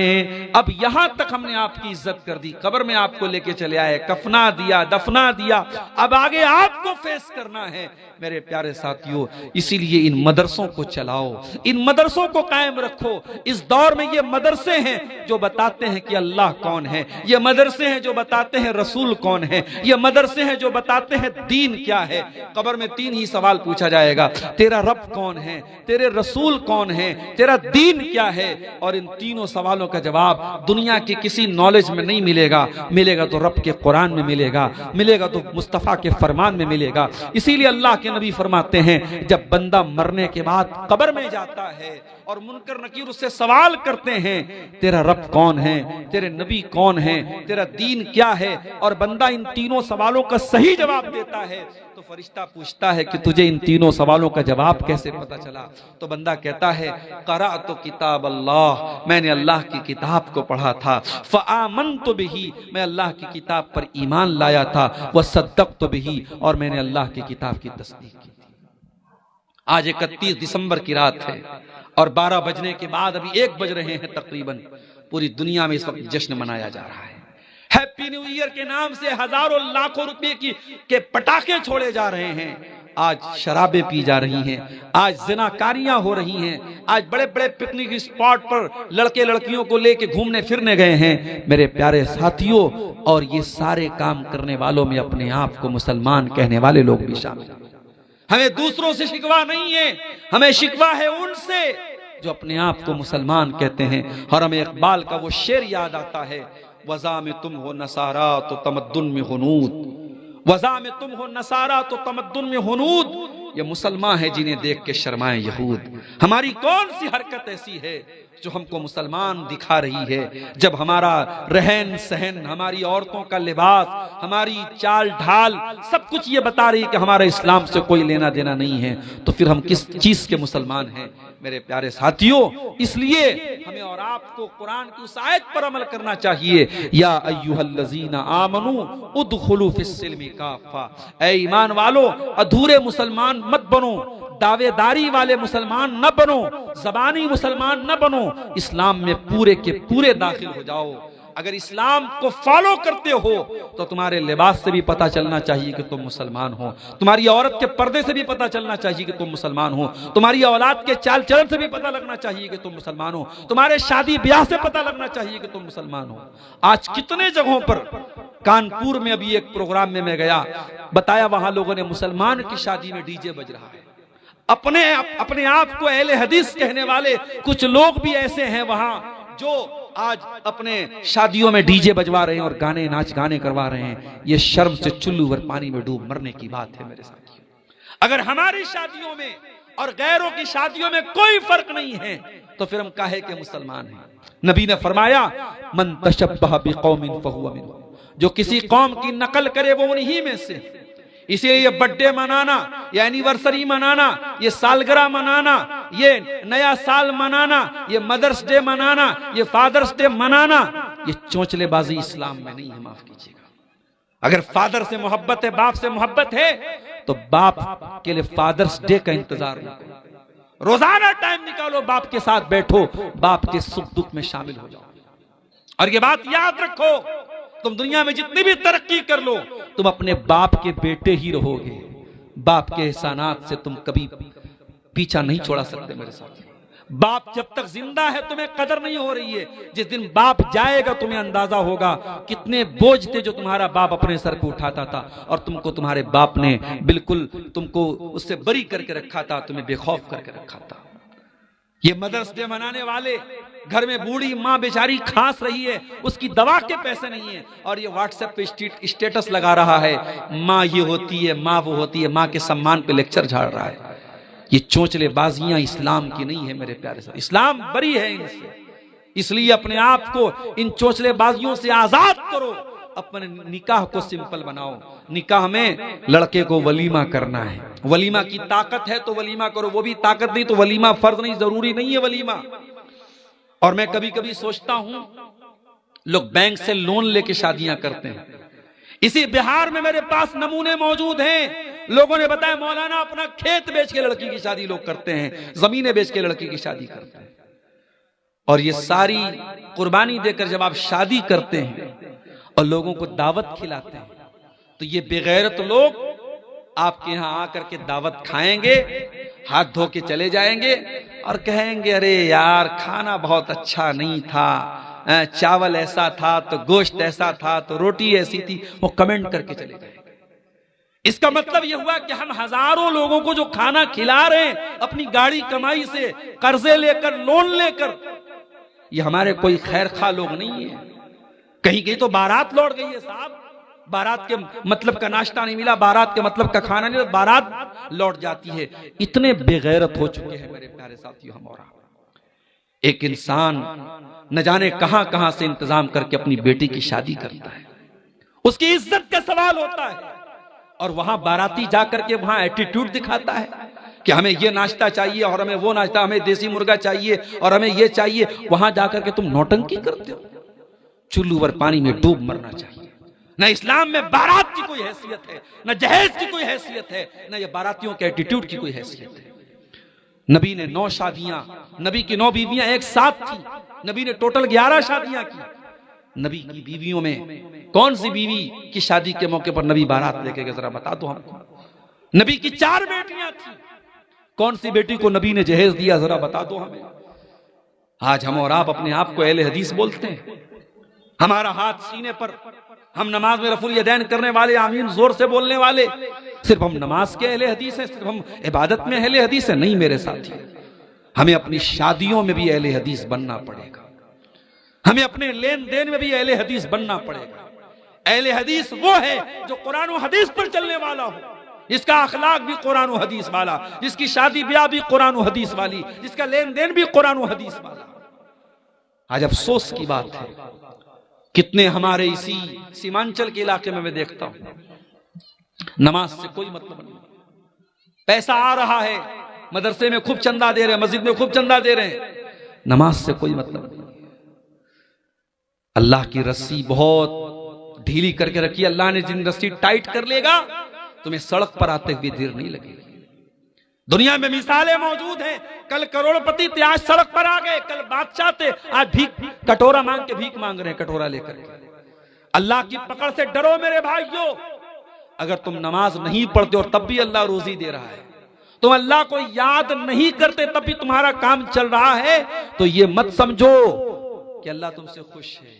अब यहां तक हमने आपकी इज्जत कर दी, कब्र में आपको लेके चले आए, कफना दिया, दफना दिया, अब आगे आपको फेस करना है। मेरे प्यारे साथियों, इसीलिए इन मदरसों को चलाओ, इन मदरसों को कायम रखो। इस दौर में ये मदरसे हैं जो बताते हैं कि अल्लाह कौन है, ये मदरसे हैं जो बताते हैं रसूल कौन है, ये मदरसे हैं जो बताते हैं दीन क्या है। कब्र में 3 ही सवाल पूछा जाएगा, तेरा रब कौन है, तेरे रसूल कौन है, तेरा दीन क्या है। और इन तीनों सवालों का जवाब दुनिया के किसी नॉलेज में नहीं मिलेगा, मिलेगा तो रब के कुरान में मिलेगा, मिलेगा तो मुस्तफा के फरमान में मिलेगा। इसीलिए अल्लाह के नबी फरमाते हैं, जब बंदा मरने के बाद कब्र में जाता है और मुनकर नकीर उससे सवाल करते हैं, तेरा रब कौन है, तेरे नबी कौन है, तेरा दीन क्या है, और बंदा इन तीनों सवालों का सही जवाब देता है, तो फरिश्ता पूछता है कि तुझे इन तीनों सवालों का जवाब कैसे पता चला। तो बंदा कहता है करा तो किताब अल्लाह, मैंने अल्लाह की किताब को पढ़ा था, फ़आमनतु बिही, मैं अल्लाह की किताब पर ईमान लाया था, वसद्दक़तु बिही, और मैंने अल्लाह की किताब की तस्दीक की। आज 31 दिसंबर की रात है और 12 बजने के बाद अभी 1 बज रहे हैं तकरीबन। पूरी दुनिया में इस वक्त जश्न मनाया जा रहा है। हैप्पी न्यू ईयर के नाम से हजारों लाखों रुपए के पटाखे छोड़े जा रहे हैं। आज शराबें पी जा रही हैं, आज ज़िनाकारियां हो रही हैं, आज बड़े बड़े पिकनिक स्पॉट पर लड़के लड़कियों को लेके घूमने फिरने गए हैं। मेरे प्यारे साथियों, और ये सारे काम करने वालों में अपने आप को मुसलमान कहने वाले लोग भी शामिल हैं। हमें दूसरों से शिकवा नहीं है, हमें शिकवा है उनसे जो अपने आप को मुसलमान कहते हैं। और हमें इकबाल का वो शेर याद आता है, वज़ा में तुम हो नसारा तो तमद्दुन में हुनूद, वज़ा में तुम हो नसारा तो तमद्दुन में हुनूद। ये मुसलमान है जिन्हें देख के शर्माए यहूद। हमारी कौन सी हरकत ऐसी है जो हमको मुसलमान दिखा रही है? जब हमारा रहन सहन, हमारी औरतों का लिबास, हमारी चाल ढाल सब कुछ ये बता रही है कि हमारा इस्लाम से कोई लेना देना नहीं है, तो फिर हम किस चीज के मुसलमान हैं? मेरे प्यारे साथियों, इसलिए हमें और आपको कुरान की उस आयत पर अमल करना चाहिए, या अय्युहल्लज़ीना आमनू उदखुलू फिस्सिल्मि काफ़ा। ऐ ईमान वालो, अधूरे मुसलमान मत बनो, दावेदारी वाले मुसलमान न बनो, ज़बानी मुसलमान न बनो, इस्लाम में पूरे के पूरे दाखिल हो जाओ। अगर इस्लाम को फॉलो करते हो तो तुम्हारे लिबास से भी पता चलना चाहिए कि तुम मुसलमान हो, तुम्हारी औरत के पर्दे से भी पता चलना चाहिए कि तुम मुसलमान हो, तुम्हारी औलाद के चाल चलन से भी पता लगना चाहिए कि तुम मुसलमान हो, तुम्हारे शादी ब्याह से पता लगना चाहिए कि तुम मुसलमान हो। आज कितने जगहों पर, कानपुर में अभी एक प्रोग्राम में मैं गया, बताया वहां लोगों ने मुसलमान की शादी में डीजे बज रहा है। अपने आप को अहले हदीस कहने वाले कुछ लोग भी ऐसे हैं वहां जो आज अपने शादियों में डीजे बजवा रहे हैं और गाने नाच गाने करवा रहे हैं। ये शर्म से चुल्लू भर पानी में डूब मरने की बात है मेरे साथियों। अगर हमारी शादियों में और गैरों की शादियों में कोई फर्क नहीं है तो फिर हम काहे के मुसलमान हैं? नबी ने फरमाया, मन तशब्बह बिकौमिन फहुवा मिनहुम, जो किसी कौम की नकल करे वो उन्हीं में से। इसीलिए ये बर्थडे मनाना, ये एनिवर्सरी मनाना, ये सालगिरह मनाना, ये नया साल मनाना, ये मदर्स डे मनाना, ये फादर्स डे मनाना, ये चोंचलेबाजी इस्लाम में नहीं है, माफ कीजिएगा। अगर फादर से मोहब्बत है, बाप से मोहब्बत है, तो बाप के लिए फादर्स डे का इंतजार न करो, रोजाना टाइम निकालो, बाप के साथ बैठो, बाप के सुख दुख में शामिल हो जाओ। और ये बात याद रखो, तुम दुनिया में जितनी भी तरक्की कर लो, तुम अपने बाप के बेटे ही रहोगे। बाप के एहसानात से तुम कभी पीछा नहीं छोड़ा सकते मेरे साथ। बाप जब तक जिंदा है तुम्हें कदर नहीं हो रही है, जिस दिन बाप जाएगा तुम्हें अंदाजा होगा कितने बोझ थे जो तुम्हारा बाप अपने सर पे उठाता था, और तुमको तुम्हारे बाप ने बिल्कुल तुमको उससे बरी करके रखा था, तुम्हें बेखौफ करके रखा था। ये मदर्स डे मनाने वाले, घर में बूढ़ी माँ बेचारी खांस रही है, उसकी दवा के पैसे नहीं है, और ये व्हाट्सएप पे स्टेटस लगा रहा है, माँ ये होती है, माँ वो होती है, माँ के सम्मान पे लेक्चर झाड़ रहा है। ये चोंचलेबाजियां इस्लाम की नहीं है मेरे प्यारे साथ, इस्लाम बरी है इनसे। इसलिए अपने आप को इन चोंचलेबाजियों से आजाद करो, अपने निकाह को सिंपल बनाओ। निकाह में लड़के को वलीमा करना है, वलीमा की ताकत है तो वलीमा करो, वो भी ताकत नहीं तो वलीमा फर्ज नहीं, जरूरी नहीं है वलीमा। और मैं कभी कभी सोचता हूं, लोग बैंक से लोन लेके शादियां करते हैं। इसी बिहार में मेरे पास नमूने मौजूद हैं, लोगों ने बताया मौलाना अपना खेत बेच के लड़की की शादी लोग करते हैं, जमीनें बेच के लड़की की शादी करते हैं। और ये सारी कुर्बानी देकर जब आप शादी करते हैं और लोगों को दावत खिलाते हैं, तो ये बेगैरत लोग आपके यहां आकर के दावत खाएंगे, हाथ धो के चले जाएंगे और कहेंगे अरे यार खाना बहुत अच्छा नहीं था, चावल ऐसा था तो गोश्त ऐसा था तो रोटी ऐसी थी, वो कमेंट करके चले जाएंगे। इसका मतलब यह हुआ कि हम हजारों लोगों को जो खाना खिला रहे हैं अपनी गाड़ी कमाई से, कर्जे लेकर, लोन लेकर, ये हमारे कोई खैर खा लोग नहीं है। कहीं कहीं तो बारात लौट गई है साहब, बारात के मतलब का नाश्ता नहीं मिला, बारात के मतलब का खाना नहीं, बारात लौट जाती है। इतने बेगैरत हो चुके हैं मेरे प्यारे साथियों हम और आप। एक इंसान न जाने कहां कहां से इंतजाम करके अपनी बेटी की शादी करता है, उसकी इज्जत का सवाल होता है, और वहां बाराती जाकर के वहां एटीट्यूड दिखाता है कि हमें ये नाश्ता चाहिए और हमें वो नाश्ता, हमें देसी मुर्गा चाहिए और हमें ये चाहिए। वहां जाकर के तुम नौटंकी करते हो, चुल्लू भर पानी में डूब मरना चाहिए। न इस्लाम में बारात की कोई हैसियत है, न जहेज की कोई हैसियत है, न ये बारातियों के एटीट्यूड की कोई हैसियत है। नबी ने 9 शादियां, नबी की 9 बीवियां एक साथ थी, नबी ने टोटल 11 शादियां की। नबी की बीवियों में कौन सी बीवी की शादी के मौके पर नबी बारात लेके गए, जरा बता दो हमको। नबी की 4 बेटियां थी, कौन सी बेटी को नबी ने जहेज दिया, जरा बता दो हमें। आज हम और आप अपने आप को अहले हदीस बोलते हैं, हमारा हाथ सीने पर, हम नमाज में रफुल यदैन करने वाले, आमीन जोर से बोलने वाले, सिर्फ हम नमाज के अहले हदीस हैं, सिर्फ हम इबादत में अहले हदीस हैं? नहीं मेरे साथी, हमें अपनी शादियों में भी अहले हदीस बनना पड़ेगा, हमें अपने लेन देन में भी अहले हदीस बनना पड़ेगा। अहले हदीस वो है जो कुरान और हदीस पर चलने वाला हो, जिसका अखलाक भी कुरान और हदीस वाला, जिसकी शादी ब्याह भी कुरान और हदीस वाली, जिसका लेन देन भी कुरान और हदीस वाला। आज अफसोस की बात है, कितने हमारे इसी सीमांचल के इलाके में मैं देखता हूं, नमाज से कोई मतलब नहीं, पैसा आ रहा है, मदरसे में खूब चंदा दे रहे हैं, मस्जिद में खूब चंदा दे रहे हैं, नमाज से कोई मतलब नहीं। अल्लाह की रस्सी बहुत ढीली करके रखी, अल्लाह ने जिन रस्सी टाइट कर लेगा तुम्हें सड़क पर आते हुए देर नहीं लगेगी। दुनिया में मिसालें मौजूद हैं, कल करोड़पति थे आज सड़क पर आ गए, कल बादशाह थे आज भीख कटोरा मांग के भीख मांग रहे हैं, कटोरा लेकर। अल्लाह की पकड़ से डरो मेरे भाइयों। अगर तुम नमाज नहीं पढ़ते और तब भी अल्लाह रोजी दे रहा है, तुम अल्लाह को याद नहीं करते तब भी तुम्हारा काम चल रहा है, तो ये मत समझो कि अल्लाह तुमसे खुश है।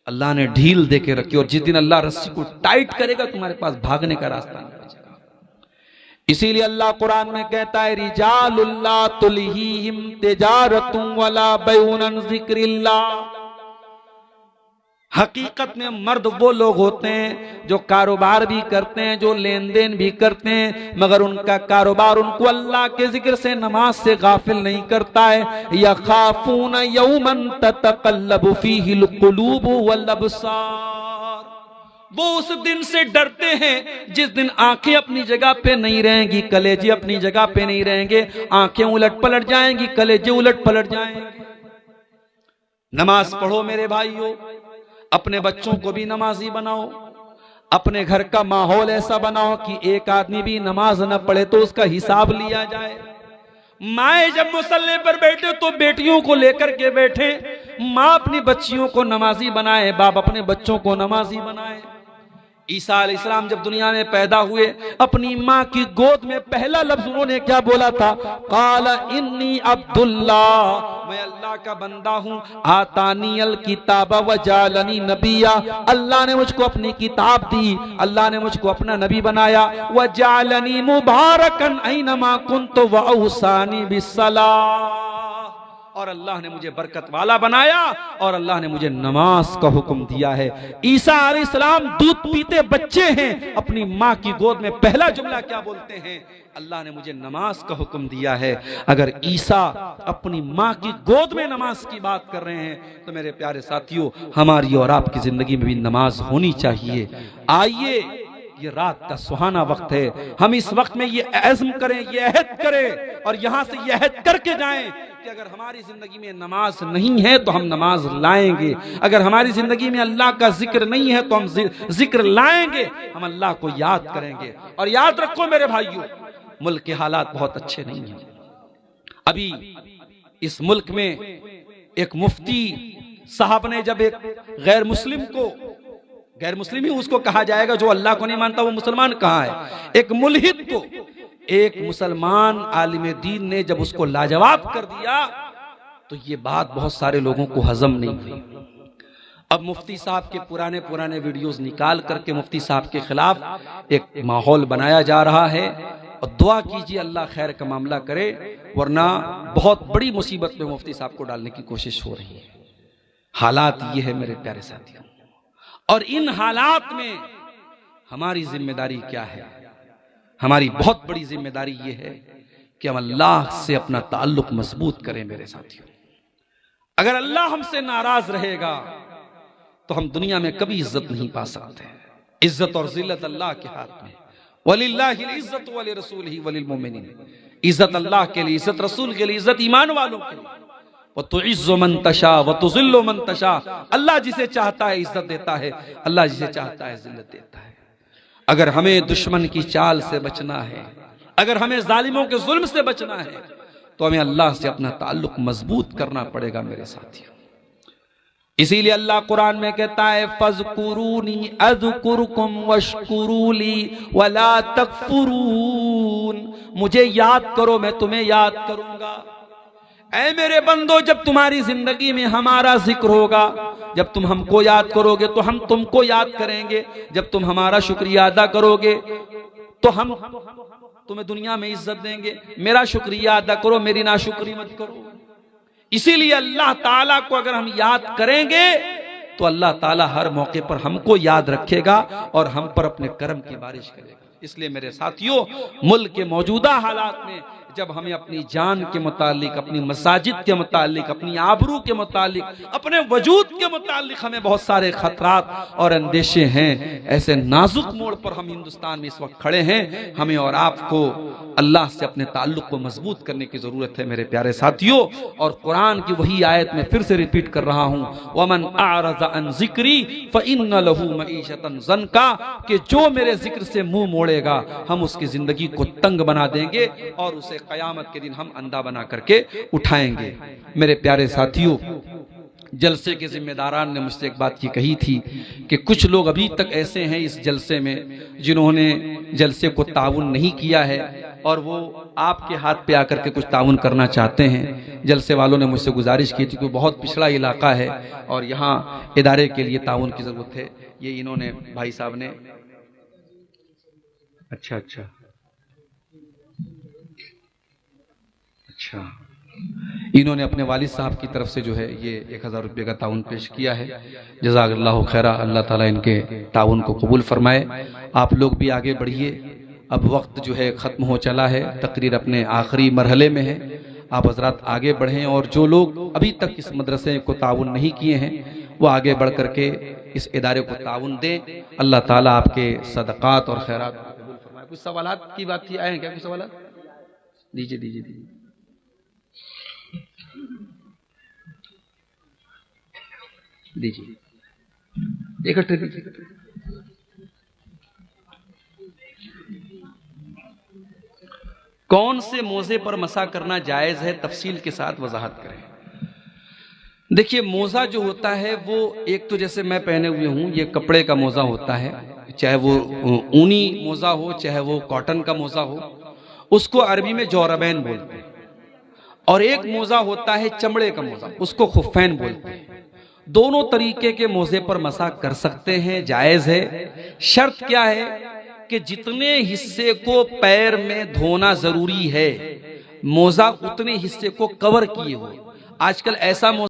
अल्लाह ने ढील दे के रखी, और जिस दिन अल्लाह रस्सी को टाइट करेगा तुम्हारे पास भागने का रास्ता नहीं बचेगा। इसीलिए अल्लाह कुरान में कहता है, रिजालुल्ला तुलहीहिम तिजारतुम वला बैउन अन जिक्रिल्लाह। हकीकत में मर्द वो लोग होते हैं जो कारोबार भी करते हैं, जो लेन देन भी करते हैं, मगर उनका कारोबार उनको अल्लाह के जिक्र से, नमाज से गाफिल नहीं करता है। यखाफून यौमन ततक़ल्लबु फीहिल क़ुलूब वल अब्सार। वो उस दिन से डरते हैं जिस दिन आंखें अपनी जगह पे नहीं रहेंगी, कलेजे अपनी जगह पे नहीं रहेंगे, आंखें उलट पलट जाएंगी, कलेजे उलट पलट जाएंगे। नमाज पढ़ो मेरे भाइयों, अपने बच्चों को भी नमाजी बनाओ, अपने घर का माहौल ऐसा बनाओ कि एक आदमी भी नमाज न पढ़े तो उसका हिसाब लिया जाए। माए जब मुसल्ले पर बैठे तो बेटियों को लेकर के बैठे, माँ अपनी बच्चियों को नमाजी बनाए, बाप अपने बच्चों को नमाजी बनाए। ईसा अलैहिस्सलाम जब दुनिया में पैदा हुए, अपनी माँ की गोद में पहला लफ्ज उन्होंने क्या बोला था? काला इन्नी अब्दुल्लाह, मैं अल्लाह का बंदा हूँ। आतानियल किताब व जालनी नबिया, अल्लाह ने मुझको अपनी किताब दी, अल्लाह ने मुझको अपना नबी बनाया। व जालनी मुबारकन ऐनमा कुन्तु व औसानी बिस्सलाह, और अल्लाह ने मुझे बरकत वाला बनाया और अल्लाह ने मुझे नमाज का हुक्म दिया है। ईसा अलैहिस्सलाम दूध पीते बच्चे हैं, अपनी माँ की गोद में पहला जुमला क्या बोलते हैं? अल्लाह ने मुझे नमाज का हुक्म दिया है। अगर ईसा अपनी माँ की गोद में नमाज की बात कर रहे हैं तो मेरे प्यारे साथियों, हमारी और आपकी जिंदगी में भी नमाज होनी चाहिए। आइए, ये रात का सुहाना वक्त है, हम इस वक्त में ये अज़्म करें, ये अहद करें और यहां से ये अहद करके जाएं कि अगर हमारी जिंदगी में नमाज नहीं है तो हम नमाज लाएंगे, अगर हमारी जिंदगी में अल्लाह का जिक्र नहीं है तो हम जिक्र लाएंगे, हम अल्लाह को याद करेंगे। और याद रखो मेरे भाइयों, मुल्क के हालात बहुत अच्छे नहीं हैं। अभी इस मुल्क में एक मुफ्ती साहब ने जब एक गैर मुस्लिम को, गैर मुस्लिम ही उसको कहा जाएगा, जो अल्लाह को नहीं मानता वो मुसलमान कहाँ है, एक मुल्हिद को एक मुसलमान आलिम दीन ने जब उसको लाजवाब कर दिया तो ये बात बहुत सारे लोगों को हजम नहीं हुई। अब मुफ्ती साहब के पुराने पुराने वीडियोस निकाल करके मुफ्ती साहब के खिलाफ एक माहौल बनाया जा रहा है। और दुआ कीजिए अल्लाह खैर का मामला करे, वरना बहुत बड़ी मुसीबत में मुफ्ती साहब को डालने की कोशिश हो रही है। हालात ये है मेरे प्यारे साथियों, और इन हालात में हमारी जिम्मेदारी क्या है? हमारी बहुत बड़ी जिम्मेदारी ये है कि हम अल्लाह से अपना ताल्लुक मजबूत करें मेरे साथियों। अगर अल्लाह हमसे नाराज रहेगा तो हम दुनिया में कभी इज्जत नहीं पा सकते। इज्जत और जिल्लत अल्लाह के हाथ में। वलिल्लाहिल इज्जत वलि रसूलिही वलिल मोमिनीन, इज्जत अल्लाह के लिए, इज्जत रसूल के लिए, इज्जत ईमान वालों के लिए। व तुइज़्ज़ु मन तशा व तुज़िल्लु मन तशा, अल्लाह जिसे चाहता है इज्जत देता है, अल्लाह जिसे चाहता है जिल्लत देता है। अगर हमें दुश्मन की चाल से बचना है, अगर हमें जालिमों के जुल्म से बचना है तो हमें अल्लाह से अपना ताल्लुक मजबूत करना पड़ेगा मेरे साथियों। इसीलिए अल्लाह कुरान में कहता है फज़कुरूनी अज़कुरुकुम वश्कुरूली वला तकफुरून, मुझे याद करो मैं तुम्हें याद करूंगा। ऐ मेरे बंदो, जब तुम्हारी जिंदगी में हमारा जिक्र होगा, जब तुम हमको याद करोगे तो हम तुमको याद करेंगे, जब तुम हमारा शुक्रिया अदा करोगे तो हम तुम्हें दुनिया में इज्जत देंगे। मेरा शुक्रिया अदा करो, मेरी नाशुक्री मत करो। इसीलिए अल्लाह ताला को अगर हम याद करेंगे तो अल्लाह ताला हर मौके पर हमको याद रखेगा और हम पर अपने करम की बारिश करेगा। इसलिए मेरे साथियों, मुल्क के मौजूदा हालात में जब हमें अपनी जान के मुतालिक, अपनी मसाजिद के मुतालिक, अपनी आबरू के मुतालिक, अपने वजूद के मुतालिक हमें बहुत सारे खतरात और अंदेशे हैं, ऐसे नाजुक मोड़ पर हम हिंदुस्तान में इस वक्त खड़े हैं। हमें और आपको अल्लाह से अपने ताल्लुक को मजबूत करने की जरूरत है मेरे प्यारे साथियों। और कुरान की वही आयत में फिर से रिपीट कर रहा हूँ, वमन अअरज़ अन ज़िक्री फ़इन्न लहू मईशतन ज़न्का, कि जो मेरे जिक्र से मुंह मोड़ेगा हम उसकी जिंदगी को तंग बना देंगे और उसे कयामत के दिन हम अंधा बना करके उठाएंगे। मेरे प्यारे साथियों, जलसे के जिम्मेदारान ने मुझसे एक बात की कही थी कि कुछ लोग अभी तक ऐसे हैं इस जलसे में जिन्होंने जलसे को ताउन नहीं किया है और वो आपके हाथ पे आकर के कुछ ताउन करना चाहते हैं। जलसे वालों ने मुझसे गुजारिश की थी कि बहुत पिछड़ा इलाका है और यहाँ इदारे के लिए ताउन की जरूरत है। ये इन्होंने भाई साहब ने अच्छा इन्होंने अपने वालिद साहब की तरफ से जो है ये 1000 रुपये का ताउन पेश किया है। जज़ाकल्लाहु खैरा, अल्लाह ताला इनके ताउन को कबूल फरमाए। आप लोग भी आगे बढ़िए, अब वक्त जो है ख़त्म हो चला है, तकरीर अपने आखिरी मरहले में है। आप हजरात आगे बढ़ें और जो लोग अभी तक इस मदरसे को ताउन नहीं किए हैं वो आगे बढ़ करके इस इदारे को ताउन दें। अल्लाह ताला आपके सदक़ात और खैरात को कबूल फरमाए। कुछ सवालात की बात थी, आए हैं क्या कुछ सवालात? दीजिए दीजिए दीजिए। दीजिए इकट्ठे दीजिए। कौन से मोजे पर मसा करना जायज है, तफसील के साथ वजाहत करें। देखिए, मोजा जो होता है वो एक तो जैसे मैं पहने हुए हूं, ये कपड़े का मोजा होता है, चाहे वो ऊनी मोजा हो चाहे वो कॉटन का मोजा हो, उसको अरबी में जौरबैन बोलते हैं। और एक मोजा होता है चमड़े का मोजा, उसको खुफैन बोलते हैं। दोनों तरीके के मोजे पर मसा कर सकते हैं, जायज है। शर्त क्या है कि जितने हिस्से को पैर में धोना जरूरी है, मोजा उतने हिस्से को कवर किए हो। आजकल ऐसा